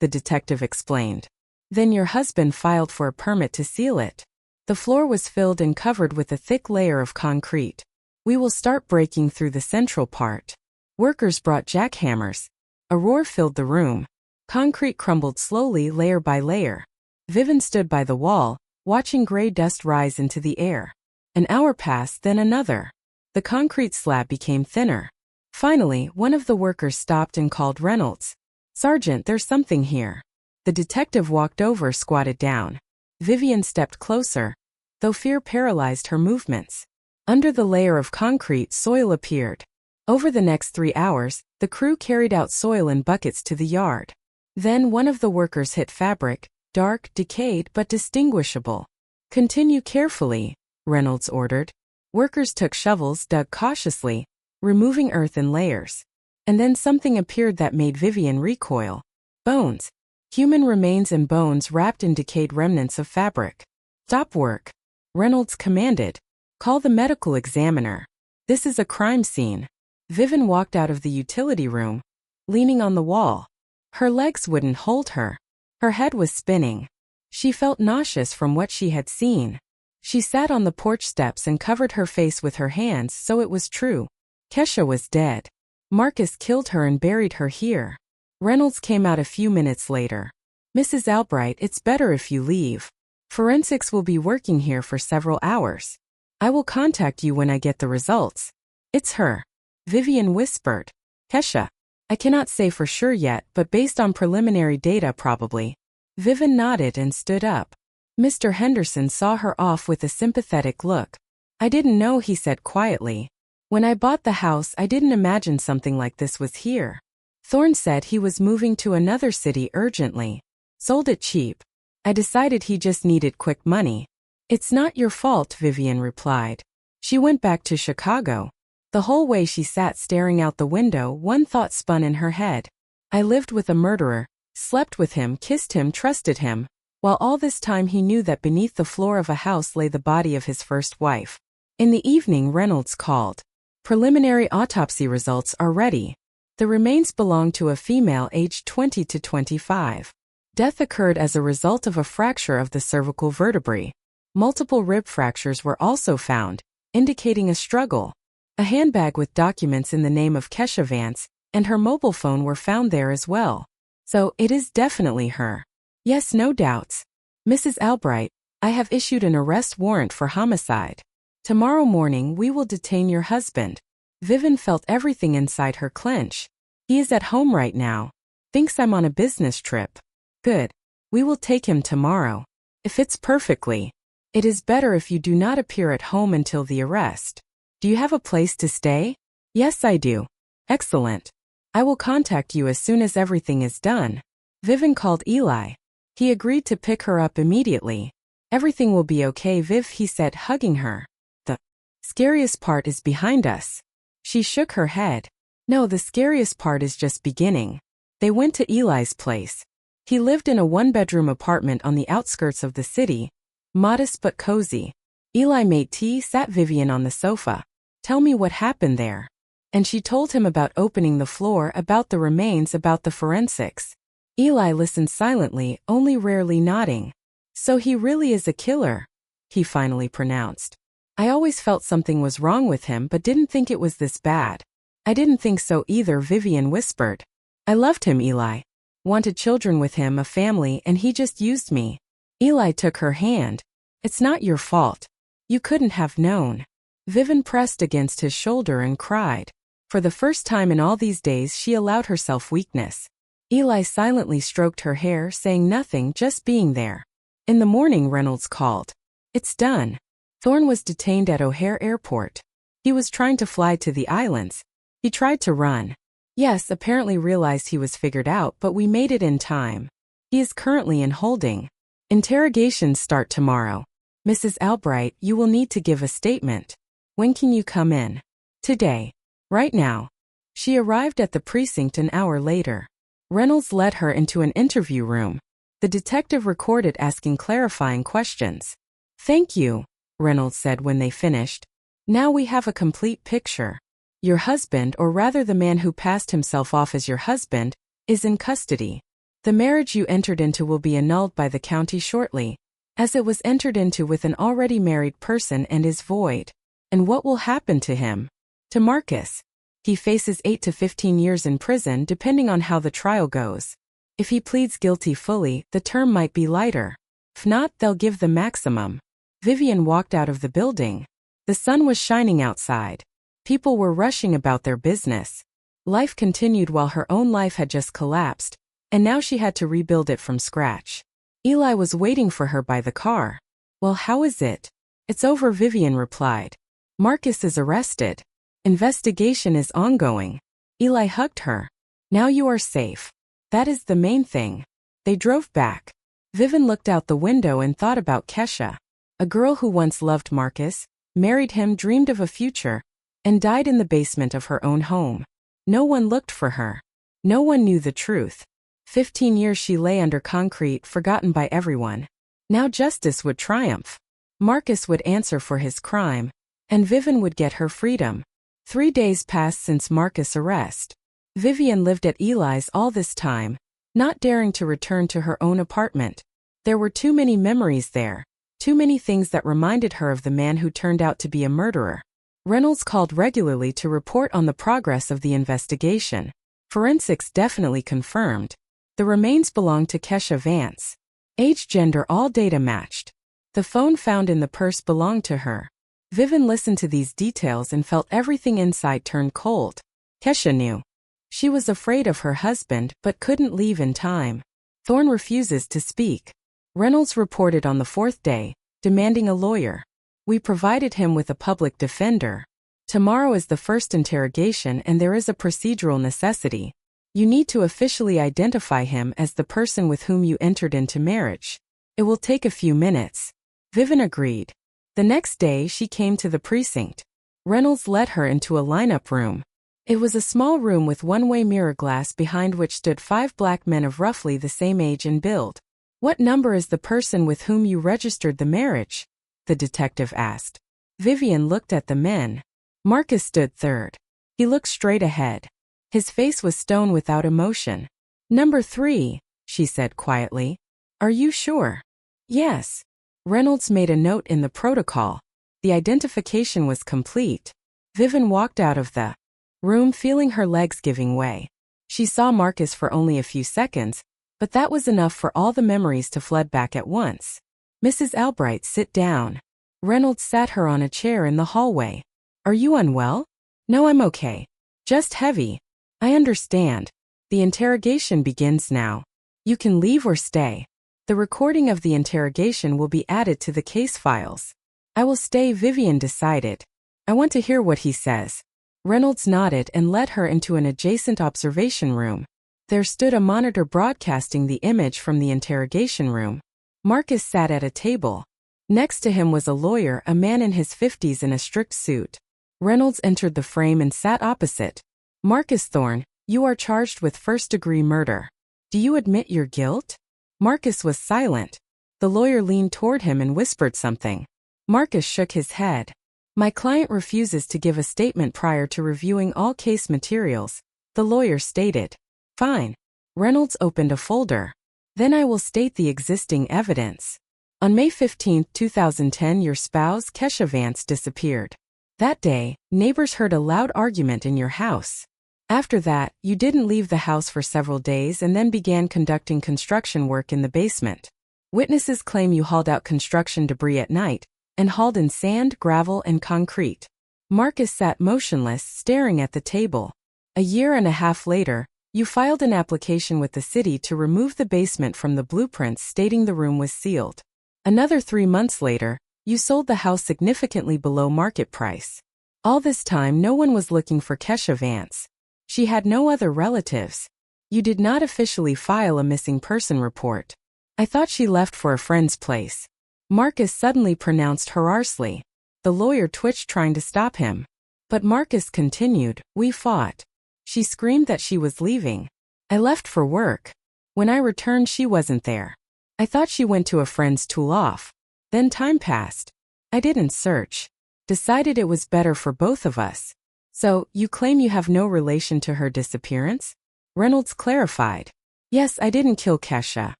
the detective explained. Then your husband filed for a permit to seal it. The floor was filled and covered with a thick layer of concrete. We will start breaking through the central part. Workers brought jackhammers. A roar filled the room. Concrete crumbled slowly, layer by layer. Vivian stood by the wall, watching gray dust rise into the air. An hour passed, then another. The concrete slab became thinner. Finally, one of the workers stopped and called Reynolds. "Sergeant, there's something here." The detective walked over, squatted down. Vivian stepped closer, though fear paralyzed her movements. Under the layer of concrete, soil appeared. Over the next 3 hours, the crew carried out soil in buckets to the yard. Then one of the workers hit fabric, dark, decayed, but distinguishable. "Continue carefully," Reynolds ordered. Workers took shovels, dug cautiously, removing earth in layers. And then something appeared that made Vivian recoil. Bones. Human remains and bones wrapped in decayed remnants of fabric. "Stop work," Reynolds commanded. "Call the medical examiner. This is a crime scene." Vivian walked out of the utility room, leaning on the wall. Her legs wouldn't hold her. Her head was spinning. She felt nauseous from what she had seen. She sat on the porch steps and covered her face with her hands, so it was true. Kesha was dead. Marcus killed her and buried her here. Reynolds came out a few minutes later. "Mrs. Albright, it's better if you leave. Forensics will be working here for several hours. I will contact you when I get the results." "It's her," Vivian whispered. "Kesha. I cannot say for sure yet, but based on preliminary data probably." Vivian nodded and stood up. Mr. Henderson saw her off with a sympathetic look. "I didn't know," he said quietly. "When I bought the house, I didn't imagine something like this was here. Thorne said he was moving to another city urgently. Sold it cheap. I decided he just needed quick money." "It's not your fault," Vivian replied. She went back to Chicago. The whole way she sat staring out the window, one thought spun in her head. "I lived with a murderer, slept with him, kissed him, trusted him, while all this time he knew that beneath the floor of a house lay the body of his first wife." In the evening, Reynolds called. "Preliminary autopsy results are ready. The remains belong to a female aged 20 to 25. Death occurred as a result of a fracture of the cervical vertebrae. Multiple rib fractures were also found, indicating a struggle. A handbag with documents in the name of Kesha Vance and her mobile phone were found there as well. So, it is definitely her." "Yes, no doubts. Mrs. Albright, I have issued an arrest warrant for homicide. Tomorrow morning we will detain your husband." Vivian felt everything inside her clench. "He is at home right now. Thinks I'm on a business trip." "Good. We will take him tomorrow. It fits perfectly. It is better if you do not appear at home until the arrest. Do you have a place to stay?" "Yes, I do." "Excellent. I will contact you as soon as everything is done." Vivian called Eli. He agreed to pick her up immediately. "Everything will be okay, Viv," he said, hugging her. "The scariest part is behind us." She shook her head. "No, the scariest part is just beginning." They went to Eli's place. He lived in a 1-bedroom apartment on the outskirts of the city, modest but cozy. Eli made tea, sat Vivian on the sofa. "Tell me what happened there." And she told him about opening the floor, about the remains, about the forensics. Eli listened silently, only rarely nodding. "So he really is a killer," he finally pronounced. "I always felt something was wrong with him but didn't think it was this bad." "I didn't think so either," Vivian whispered. "I loved him, Eli. Wanted children with him, a family, and he just used me." Eli took her hand. "It's not your fault. You couldn't have known." Vivian pressed against his shoulder and cried. For the first time in all these days she allowed herself weakness. Eli silently stroked her hair, saying nothing, just being there. In the morning Reynolds called. It's done. Thorne was detained at O'Hare Airport. He was trying to fly to the islands. He tried to run. Yes, apparently realized he was figured out, but we made it in time. He is currently in holding. Interrogations start tomorrow. Mrs. Albright, you will need to give a statement. When can you come in? Today. Right now. She arrived at the precinct an hour later. Reynolds led her into an interview room. The detective recorded asking clarifying questions. Thank you, Reynolds said when they finished. Now we have a complete picture. Your husband, or rather the man who passed himself off as your husband, is in custody. The marriage you entered into will be annulled by the county shortly, as it was entered into with an already married person and is void. And what will happen to him? To Marcus. He faces 8 to 15 years in prison depending on how the trial goes. If he pleads guilty fully, the term might be lighter. If not, they'll give the maximum. Vivian walked out of the building. The sun was shining outside. People were rushing about their business. Life continued while her own life had just collapsed, and now she had to rebuild it from scratch. Eli was waiting for her by the car. Well, how is it? It's over, Vivian replied. Marcus is arrested. Investigation is ongoing. Eli hugged her. Now you are safe. That is the main thing. They drove back. Vivian looked out the window and thought about Kesha. A girl who once loved Marcus, married him, dreamed of a future, and died in the basement of her own home. No one looked for her. No one knew the truth. 15 years she lay under concrete, forgotten by everyone. Now justice would triumph. Marcus would answer for his crime, and Vivian would get her freedom. 3 days passed since Marcus' arrest. Vivian lived at Eli's all this time, not daring to return to her own apartment. There were too many memories there, too many things that reminded her of the man who turned out to be a murderer. Reynolds called regularly to report on the progress of the investigation. Forensics definitely confirmed. The remains belonged to Kesha Vance. Age, gender, all data matched. The phone found in the purse belonged to her. Vivian listened to these details and felt everything inside turn cold. Kesha knew. She was afraid of her husband but couldn't leave in time. Thorne refuses to speak. Reynolds reported on the 4th day, demanding a lawyer. We provided him with a public defender. Tomorrow is the first interrogation and there is a procedural necessity. You need to officially identify him as the person with whom you entered into marriage. It will take a few minutes. Vivian agreed. The next day she came to the precinct. Reynolds led her into a lineup room. It was a small room with one-way mirror glass behind which stood 5 black men of roughly the same age and build. What number is the person with whom you registered the marriage? The detective asked. Vivian looked at the men. Marcus stood third. He looked straight ahead. His face was stone without emotion. Number 3, she said quietly. Are you sure? Yes. Reynolds made a note in the protocol. The identification was complete. Vivian walked out of the room feeling her legs giving way. She saw Marcus for only a few seconds, but that was enough for all the memories to flood back at once. Mrs. Albright, sit down. Reynolds sat her on a chair in the hallway. Are you unwell? No, I'm okay. Just heavy. I understand. The interrogation begins now. You can leave or stay. The recording of the interrogation will be added to the case files. I will stay, Vivian decided. I want to hear what he says. Reynolds nodded and led her into an adjacent observation room. There stood a monitor broadcasting the image from the interrogation room. Marcus sat at a table. Next to him was a lawyer, a man in his 50s in a strict suit. Reynolds entered the frame and sat opposite. Marcus Thorne, you are charged with first-degree murder. Do you admit your guilt? Marcus was silent. The lawyer leaned toward him and whispered something. Marcus shook his head. My client refuses to give a statement prior to reviewing all case materials, the lawyer stated. Fine. Reynolds opened a folder. Then I will state the existing evidence. On May 15, 2010, your spouse, Kesha Vance, disappeared. That day, neighbors heard a loud argument in your house. After that, you didn't leave the house for several days and then began conducting construction work in the basement. Witnesses claim you hauled out construction debris at night and hauled in sand, gravel, and concrete. Marcus sat motionless, staring at the table. A year and a half later, you filed an application with the city to remove the basement from the blueprints, stating the room was sealed. Another 3 months later, you sold the house significantly below market price. All this time, no one was looking for Kesha Vance. She had no other relatives. You did not officially file a missing person report. I thought she left for a friend's place. Marcus suddenly pronounced harshly. The lawyer twitched, trying to stop him. But Marcus continued, "We fought. She screamed that she was leaving. I left for work. When I returned, she wasn't there. I thought she went to a friend's to cool off. Then time passed. I didn't search. Decided it was better for both of us." "So, you claim you have no relation to her disappearance?" Reynolds clarified. "Yes, I didn't kill Kesha."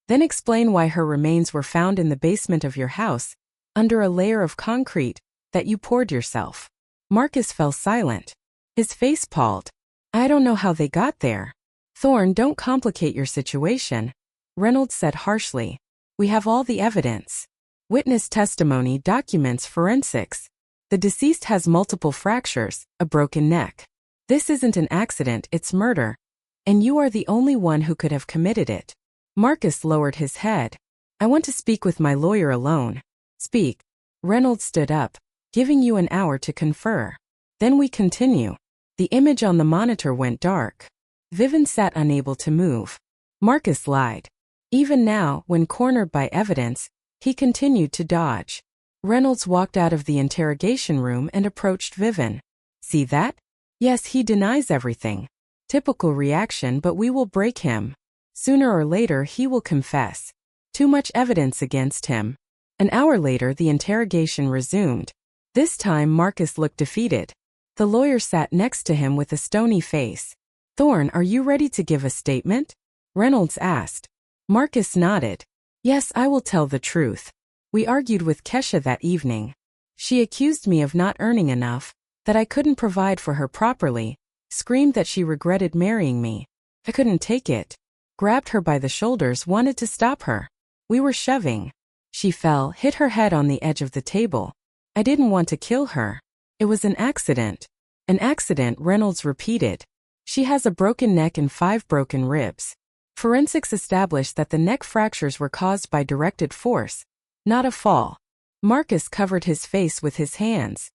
"Then explain why her remains were found in the basement of your house, under a layer of concrete that you poured yourself." Marcus fell silent. His face palled. "I don't know how they got there." "Thorne, don't complicate your situation," Reynolds said harshly. "We have all the evidence. Witness testimony, documents, forensics. The deceased has multiple fractures, a broken neck. This isn't an accident, it's murder. And you are the only one who could have committed it." Marcus lowered his head. "I want to speak with my lawyer alone." "Speak." Reynolds stood up. "Giving you an hour to confer. Then we continue." The image on the monitor went dark. Vivian sat unable to move. Marcus lied. Even now, when cornered by evidence, he continued to dodge. Reynolds walked out of the interrogation room and approached Vivian. "See that? Yes, he denies everything. Typical reaction, but we will break him. Sooner or later he will confess. Too much evidence against him." An hour later the interrogation resumed. This time Marcus looked defeated. The lawyer sat next to him with a stony face. "Thorne, are you ready to give a statement?" Reynolds asked. Marcus nodded. "Yes, I will tell the truth. We argued with Kesha that evening. She accused me of not earning enough, that I couldn't provide for her properly, screamed that she regretted marrying me. I couldn't take it. Grabbed her by the shoulders, wanted to stop her. We were shoving. She fell, hit her head on the edge of the table. I didn't want to kill her. It was an accident." "An accident," Reynolds repeated. "She has a broken neck and 5 broken ribs. Forensics established that the neck fractures were caused by directed force, not a fall." Marcus covered his face with his hands.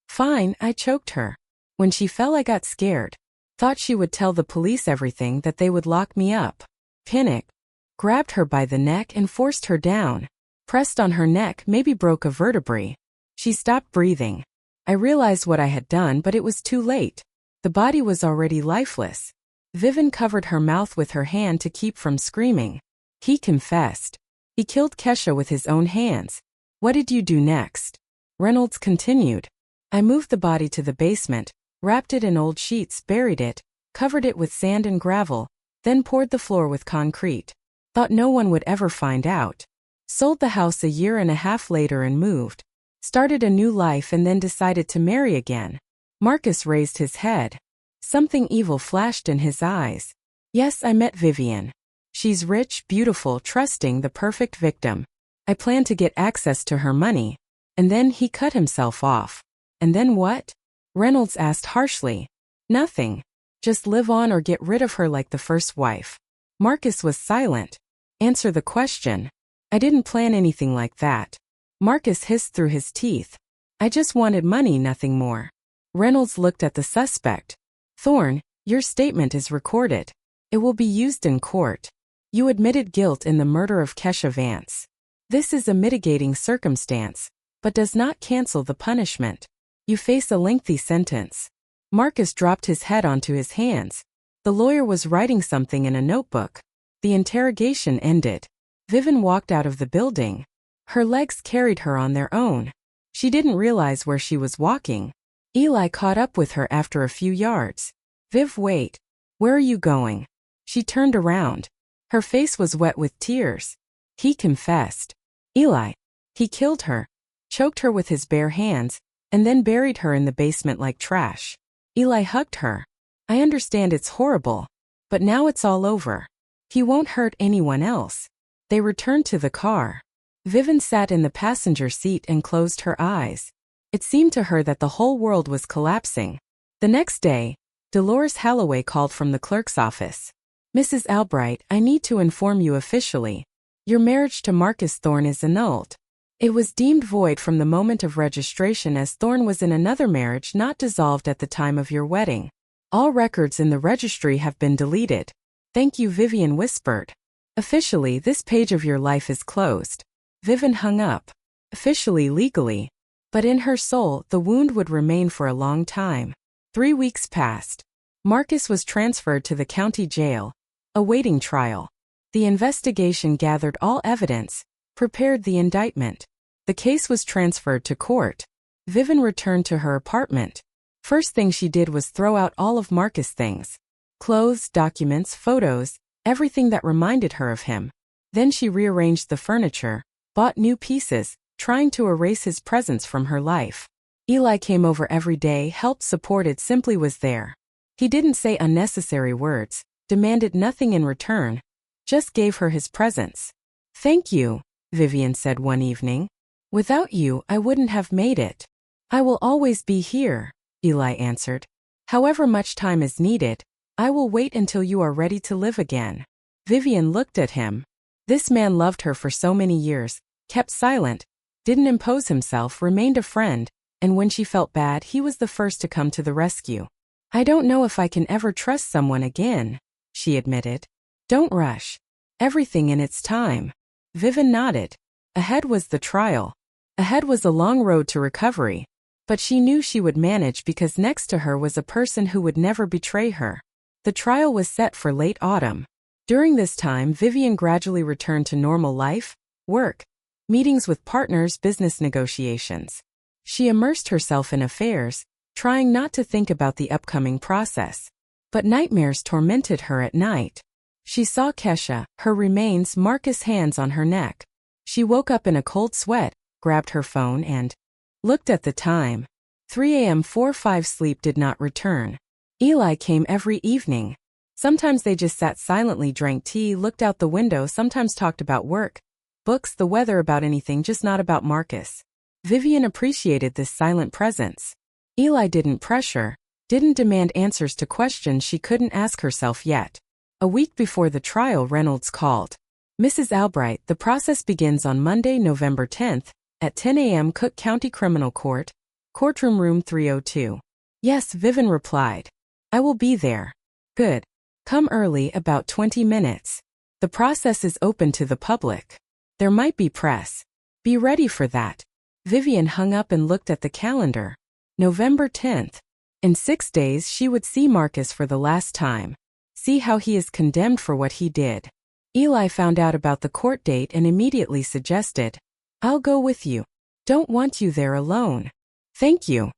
"Fine, I choked her. When she fell, I got scared. Thought she would tell the police everything, that they would lock me up. Panicked. Grabbed her by the neck and forced her down. Pressed on her neck, maybe broke a vertebrae. She stopped breathing. I realized what I had done, but it was too late. The body was already lifeless." Vivian covered her mouth with her hand to keep from screaming. "He confessed. He killed Kesha with his own hands. What did you do next?" Reynolds continued. "I moved the body to the basement, wrapped it in old sheets, buried it, covered it with sand and gravel, then poured the floor with concrete. Thought no one would ever find out. Sold the house a year and a half later and moved. Started a new life and then decided to marry again." Marcus raised his head. Something evil flashed in his eyes. "Yes, I met Vivian. She's rich, beautiful, trusting, the perfect victim. I planned to get access to her money. And then he cut himself off." "And then what?" Reynolds asked harshly. "Nothing. Just live on or get rid of her like the first wife." Marcus was silent. "Answer the question." "I didn't plan anything like that." Marcus hissed through his teeth. "I just wanted money, nothing more." Reynolds looked at the suspect. "Thorne, your statement is recorded. It will be used in court. You admitted guilt in the murder of Kesha Vance. This is a mitigating circumstance, but does not cancel the punishment. You face a lengthy sentence." Marcus dropped his head onto his hands. The lawyer was writing something in a notebook. The interrogation ended. Vivian walked out of the building. Her legs carried her on their own. She didn't realize where she was walking. Eli caught up with her after a few yards. "Viv, wait. Where are you going?" She turned around. Her face was wet with tears. He confessed. "Eli. He killed her, choked her with his bare hands, and then buried her in the basement like trash." Eli hugged her. "I understand it's horrible, but now it's all over. He won't hurt anyone else." They returned to the car. Vivian sat in the passenger seat and closed her eyes. It seemed to her that the whole world was collapsing. The next day, Dolores Holloway called from the clerk's office. Mrs. Albright, I need to inform you officially. Your marriage to Marcus Thorne is annulled. It was deemed void from the moment of registration as Thorne was in another marriage not dissolved at the time of your wedding. All records in the registry have been deleted. Thank you, Vivian whispered. Officially, this page of your life is closed. Vivian hung up. Officially, legally. But in her soul, the wound would remain for a long time. 3 weeks passed. Marcus was transferred to the county jail, awaiting trial. The investigation gathered all evidence, prepared the indictment. The case was transferred to court. Vivian returned to her apartment. First thing she did was throw out all of Marcus' things. Clothes, documents, photos, everything that reminded her of him. Then she rearranged the furniture, bought new pieces, trying to erase his presence from her life. Eli came over every day, helped, supported, simply was there. He didn't say unnecessary words, demanded nothing in return, just gave her his presence. Thank you, Vivian said one evening. Without you, I wouldn't have made it. I will always be here, Eli answered. However much time is needed, I will wait until you are ready to live again. Vivian looked at him. This man loved her for so many years, kept silent, didn't impose himself, remained a friend, and when she felt bad, he was the first to come to the rescue. I don't know if I can ever trust someone again, she admitted. Don't rush. Everything in its time. Vivian nodded. Ahead was the trial. Ahead was a long road to recovery. But she knew she would manage because next to her was a person who would never betray her. The trial was set for late autumn. During this time, Vivian gradually returned to normal life, work, meetings with partners, business negotiations. She immersed herself in affairs, trying not to think about the upcoming process. But nightmares tormented her at night. She saw Kesha, her remains, Marcus' hands on her neck. She woke up in a cold sweat, grabbed her phone and looked at the time. 3 a.m. 4-5 sleep did not return. Eli came every evening. Sometimes they just sat silently, drank tea, looked out the window, sometimes talked about work, books, the weather, about anything, just not about Marcus. Vivian appreciated this silent presence. Eli didn't pressure, didn't demand answers to questions she couldn't ask herself yet. A week before the trial, Reynolds called. Mrs. Albright, the process begins on Monday, November 10th, at 10 a.m. Cook County Criminal Court, courtroom room 302. Yes, Vivian replied. I will be there. Good. Come early, about 20 minutes. The process is open to the public. There might be press. Be ready for that. Vivian hung up and looked at the calendar. November 10th. In 6 days she would see Marcus for the last time. See how he is condemned for what he did. Eli found out about the court date and immediately suggested, I'll go with you. Don't want you there alone. Thank you.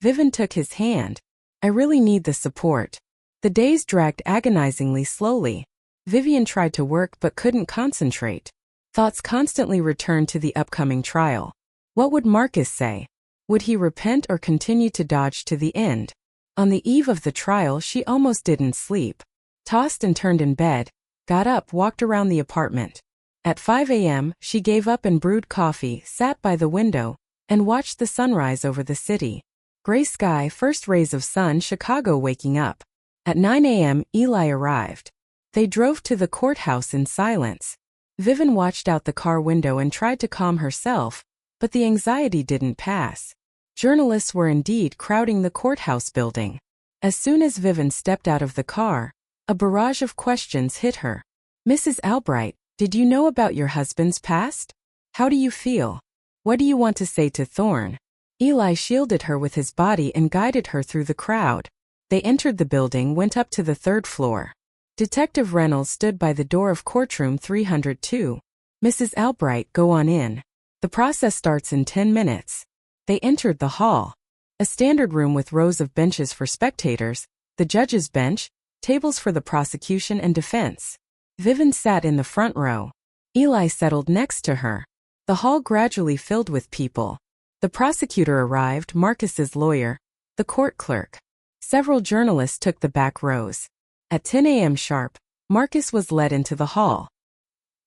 Vivian took his hand. I really need the support. The days dragged agonizingly slowly. Vivian tried to work but couldn't concentrate. Thoughts constantly returned to the upcoming trial. What would Marcus say? Would he repent or continue to dodge to the end? On the eve of the trial, she almost didn't sleep. Tossed and turned in bed, got up, walked around the apartment. At 5 a.m., she gave up and brewed coffee, sat by the window, and watched the sunrise over the city. Gray sky, first rays of sun, Chicago waking up. At 9 a.m., Eli arrived. They drove to the courthouse in silence. Vivian watched out the car window and tried to calm herself, but the anxiety didn't pass. Journalists were indeed crowding the courthouse building. As soon as Vivian stepped out of the car, a barrage of questions hit her. Mrs. Albright, did you know about your husband's past? How do you feel? What do you want to say to Thorne? Eli shielded her with his body and guided her through the crowd. They entered the building, went up to the 3rd floor. Detective Reynolds stood by the door of courtroom 302. Mrs. Albright, go on in. The process starts in 10 minutes. They entered the hall. A standard room with rows of benches for spectators, the judge's bench, tables for the prosecution and defense. Vivian sat in the front row. Eli settled next to her. The hall gradually filled with people. The prosecutor arrived, Marcus's lawyer, the court clerk. Several journalists took the back rows. At 10 a.m. sharp, Marcus was led into the hall.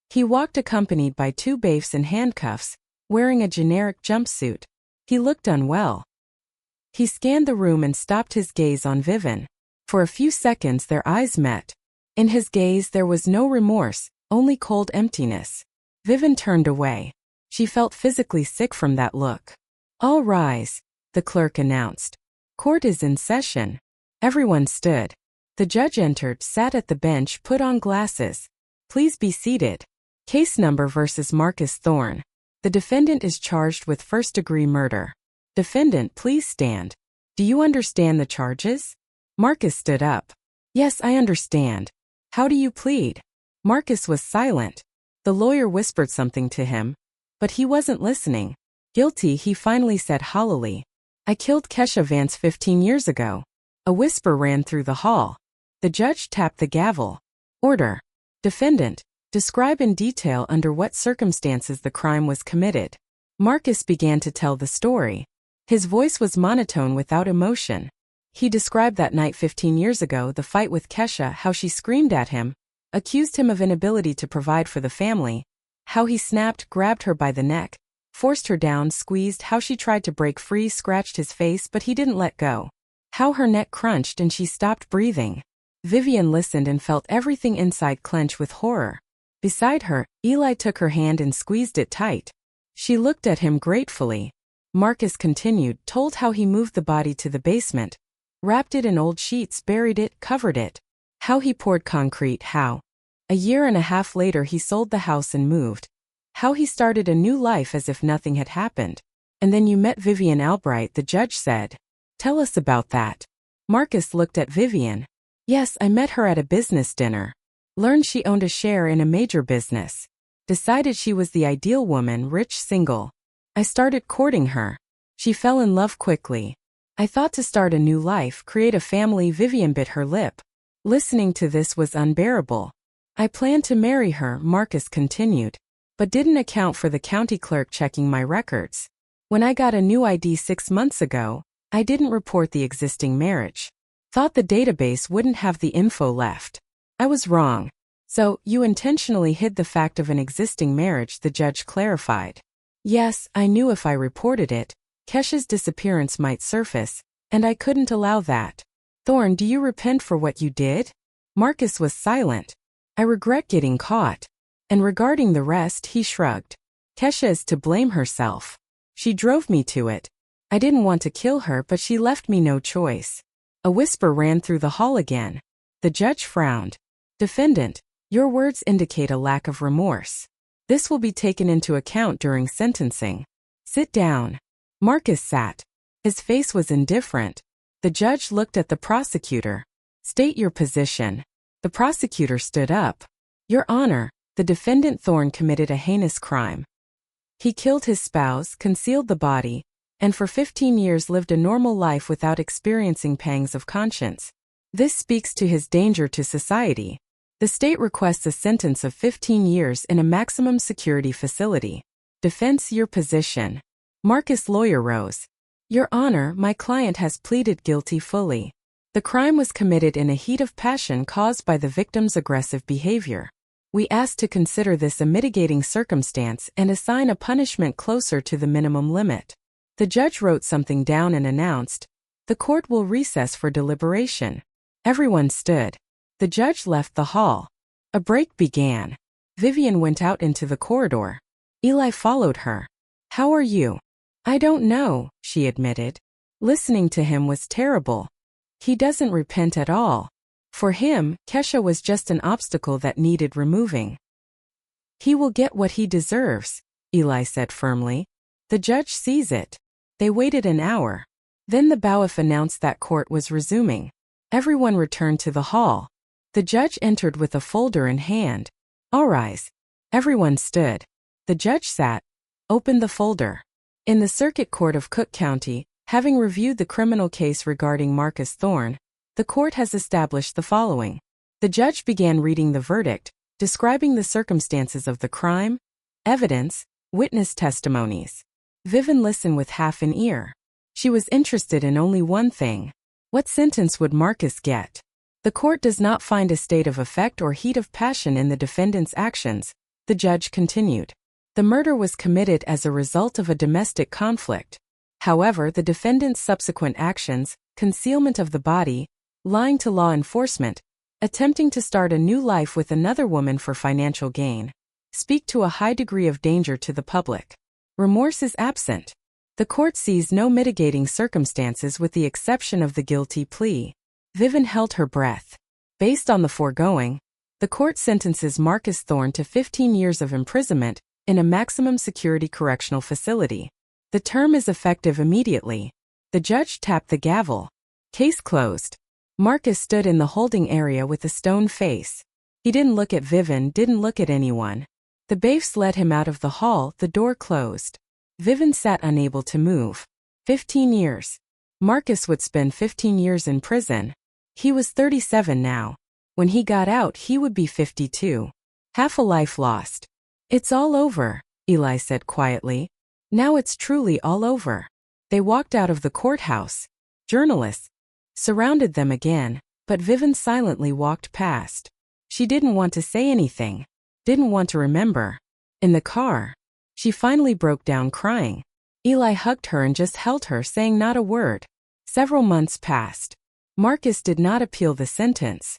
He walked accompanied by 2 bailiffs in handcuffs, wearing a generic jumpsuit. He looked unwell. He scanned the room and stopped his gaze on Vivian. For a few seconds their eyes met. In his gaze there was no remorse, only cold emptiness. Vivian turned away. She felt physically sick from that look. "All rise," the clerk announced. "Court is in session." Everyone stood. The judge entered, sat at the bench, put on glasses. "Please be seated. Case number versus Marcus Thorne. The defendant is charged with first-degree murder. Defendant, please stand. Do you understand the charges?" Marcus stood up. "Yes, I understand. How do you plead?" Marcus was silent. The lawyer whispered something to him, but he wasn't listening. "Guilty," he finally said hollowly. "I killed Kesha Vance 15 years ago." A whisper ran through the hall. The judge tapped the gavel. "Order. Defendant, describe in detail under what circumstances the crime was committed." Marcus began to tell the story. His voice was monotone without emotion. He described that night 15 years ago, the fight with Kesha, how she screamed at him, accused him of inability to provide for the family, how he snapped, grabbed her by the neck, forced her down, squeezed, how she tried to break free, scratched his face but he didn't let go, how her neck crunched and she stopped breathing. Vivian listened and felt everything inside clench with horror. Beside her, Eli took her hand and squeezed it tight. She looked at him gratefully. Marcus continued, told how he moved the body to the basement, wrapped it in old sheets, buried it, covered it, how he poured concrete, how a year and a half later he sold the house and moved, how he started a new life as if nothing had happened. "And then you met Vivian Albright," the judge said. "Tell us about that." Marcus looked at Vivian. "Yes, I met her at a business dinner. Learned she owned a share in a major business. Decided she was the ideal woman, rich, single. I started courting her. She fell in love quickly. I thought to start a new life, create a family." Vivian bit her lip. Listening to this was unbearable. "I planned to marry her," Marcus continued, "but didn't account for the county clerk checking my records. When I got a new ID 6 months ago, I didn't report the existing marriage. Thought the database wouldn't have the info left. I was wrong." "So, you intentionally hid the fact of an existing marriage," the judge clarified. "Yes, I knew if I reported it, Kesha's disappearance might surface, and I couldn't allow that." "Thorne, do you repent for what you did?" Marcus was silent. "I regret getting caught." And regarding the rest, he shrugged. "Kesha is to blame herself. She drove me to it. I didn't want to kill her, but she left me no choice." A whisper ran through the hall again. The judge frowned. "Defendant, your words indicate a lack of remorse. This will be taken into account during sentencing. Sit down." Marcus sat. His face was indifferent. The judge looked at the prosecutor. "State your position." The prosecutor stood up. "Your Honor, the defendant Thorne committed a heinous crime. He killed his spouse, concealed the body, and for 15 years lived a normal life without experiencing pangs of conscience. This speaks to his danger to society. The state requests a sentence of 15 years in a maximum security facility. Defense, your position." Marcus' lawyer rose. "Your Honor, my client has pleaded guilty fully. The crime was committed in a heat of passion caused by the victim's aggressive behavior. We ask to consider this a mitigating circumstance and assign a punishment closer to the minimum limit." The judge wrote something down and announced, "The court will recess for deliberation." Everyone stood. The judge left the hall. A break began. Vivian went out into the corridor. Eli followed her. "How are you?" "I don't know," she admitted. Listening to him was terrible. He doesn't repent at all. For him, Kesha was just an obstacle that needed removing. "He will get what he deserves," Eli said firmly. "The judge sees it." They waited an hour. Then the bailiff announced that court was resuming. Everyone returned to the hall. The judge entered with a folder in hand. "All rise." Everyone stood. The judge sat, opened the folder. In the Circuit Court of Cook County, having reviewed the criminal case regarding Marcus Thorne, the court has established the following. The judge began reading the verdict, describing the circumstances of the crime, evidence, witness testimonies. Vivian listened with half an ear. She was interested in only one thing. What sentence would Marcus get? The court does not find a state of affect or heat of passion in the defendant's actions, the judge continued. The murder was committed as a result of a domestic conflict. However, the defendant's subsequent actions, concealment of the body, lying to law enforcement, attempting to start a new life with another woman for financial gain, speak to a high degree of danger to the public. Remorse is absent. The court sees no mitigating circumstances with the exception of the guilty plea. Vivian held her breath. Based on the foregoing, the court sentences Marcus Thorne to 15 years of imprisonment in a maximum security correctional facility. The term is effective immediately. The judge tapped the gavel. Case closed. Marcus stood in the holding area with a stone face. He didn't look at Vivian, didn't look at anyone. The bailiffs led him out of the hall, the door closed. Vivian sat unable to move. 15 years. Marcus would spend 15 years in prison. He was 37 now. When he got out, he would be 52. Half a life lost. It's all over, Eli said quietly. Now it's truly all over. They walked out of the courthouse. Journalists surrounded them again, but Vivian silently walked past. She didn't want to say anything. Didn't want to remember. In the car, she finally broke down crying. Eli hugged her and just held her, saying not a word. Several months passed. Marcus did not appeal the sentence.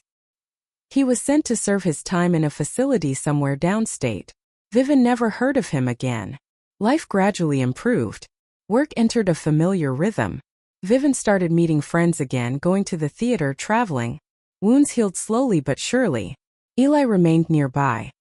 He was sent to serve his time in a facility somewhere downstate. Vivian never heard of him again. Life gradually improved. Work entered a familiar rhythm. Vivian started meeting friends again, going to the theater, traveling. Wounds healed slowly but surely. Eli remained nearby.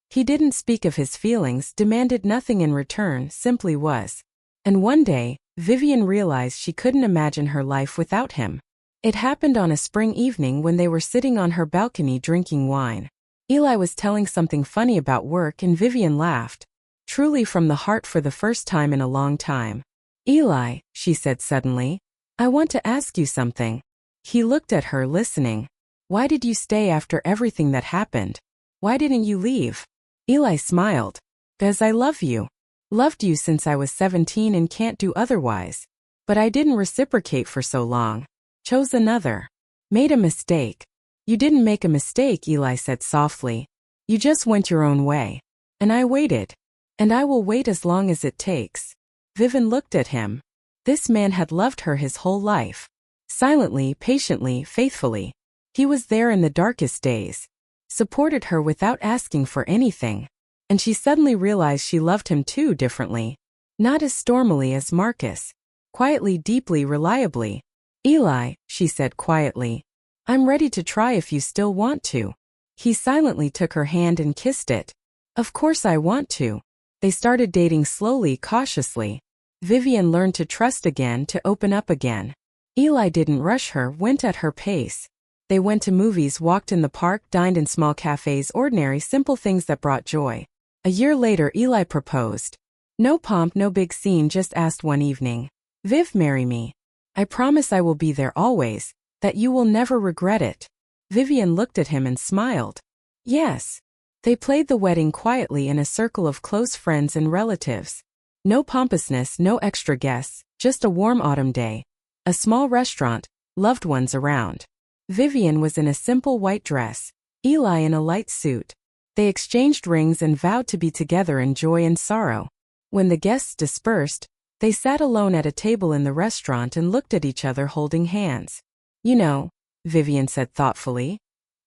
He didn't speak of his feelings, demanded nothing in return, simply was. And one day, Vivian realized she couldn't imagine her life without him. It happened on a spring evening when they were sitting on her balcony drinking wine. Eli was telling something funny about work and Vivian laughed. Truly from the heart for the first time in a long time. Eli, she said suddenly, I want to ask you something. He looked at her, listening. Why did you stay after everything that happened? Why didn't you leave? Eli smiled. Because I love you. Loved you since I was 17 and can't do otherwise. But I didn't reciprocate for so long. Chose another. Made a mistake. You didn't make a mistake, Eli said softly. You just went your own way. And I waited. And I will wait as long as it takes. Vivian looked at him. This man had loved her his whole life. Silently, patiently, faithfully. He was there in the darkest days. Supported her without asking for anything. And she suddenly realized she loved him too differently. Not as stormily as Marcus. Quietly, deeply, reliably. Eli, she said quietly. I'm ready to try if you still want to. He silently took her hand and kissed it. Of course I want to. They started dating slowly, cautiously. Vivian learned to trust again, to open up again. Eli didn't rush her, went at her pace. They went to movies, walked in the park, dined in small cafes, ordinary, simple things that brought joy. A year later, Eli proposed. No pomp, no big scene, just asked one evening. Viv, marry me. I promise I will be there always, that you will never regret it. Vivian looked at him and smiled. Yes. They played the wedding quietly in a circle of close friends and relatives. No pompousness, no extra guests, just a warm autumn day. A small restaurant, loved ones around. Vivian was in a simple white dress, Eli in a light suit. They exchanged rings and vowed to be together in joy and sorrow. When the guests dispersed, they sat alone at a table in the restaurant and looked at each other holding hands. You know, Vivian said thoughtfully.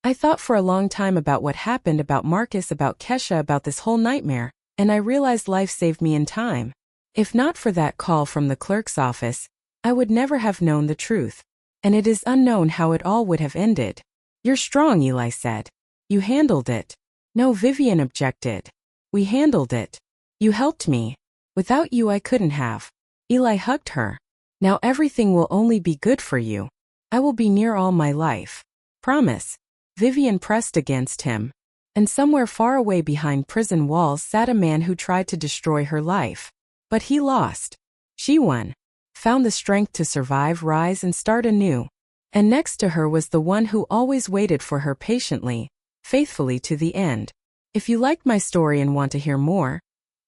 I thought for a long time about what happened, about Marcus, about Kesha, about this whole nightmare, and I realized life saved me in time. If not for that call from the clerk's office, I would never have known the truth. And it is unknown how it all would have ended. You're strong, Eli said. You handled it. No, Vivian objected. We handled it. You helped me. Without you I couldn't have. Eli hugged her. Now everything will only be good for you. I will be near all my life. Promise. Vivian pressed against him. And somewhere far away behind prison walls sat a man who tried to destroy her life. But he lost. She won. Found the strength to survive, rise, and start anew. And next to her was the one who always waited for her patiently, faithfully to the end. If you liked my story and want to hear more,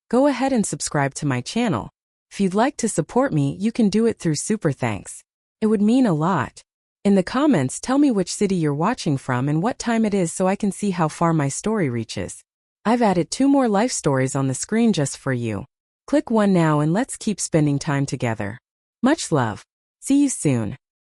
go ahead and subscribe to my channel. If you'd like to support me, you can do it through Super Thanks. It would mean a lot. In the comments, tell me which city you're watching from and what time it is so I can see how far my story reaches. I've added 2 more life stories on the screen just for you. Click 1 now and let's keep spending time together. Much love. See you soon.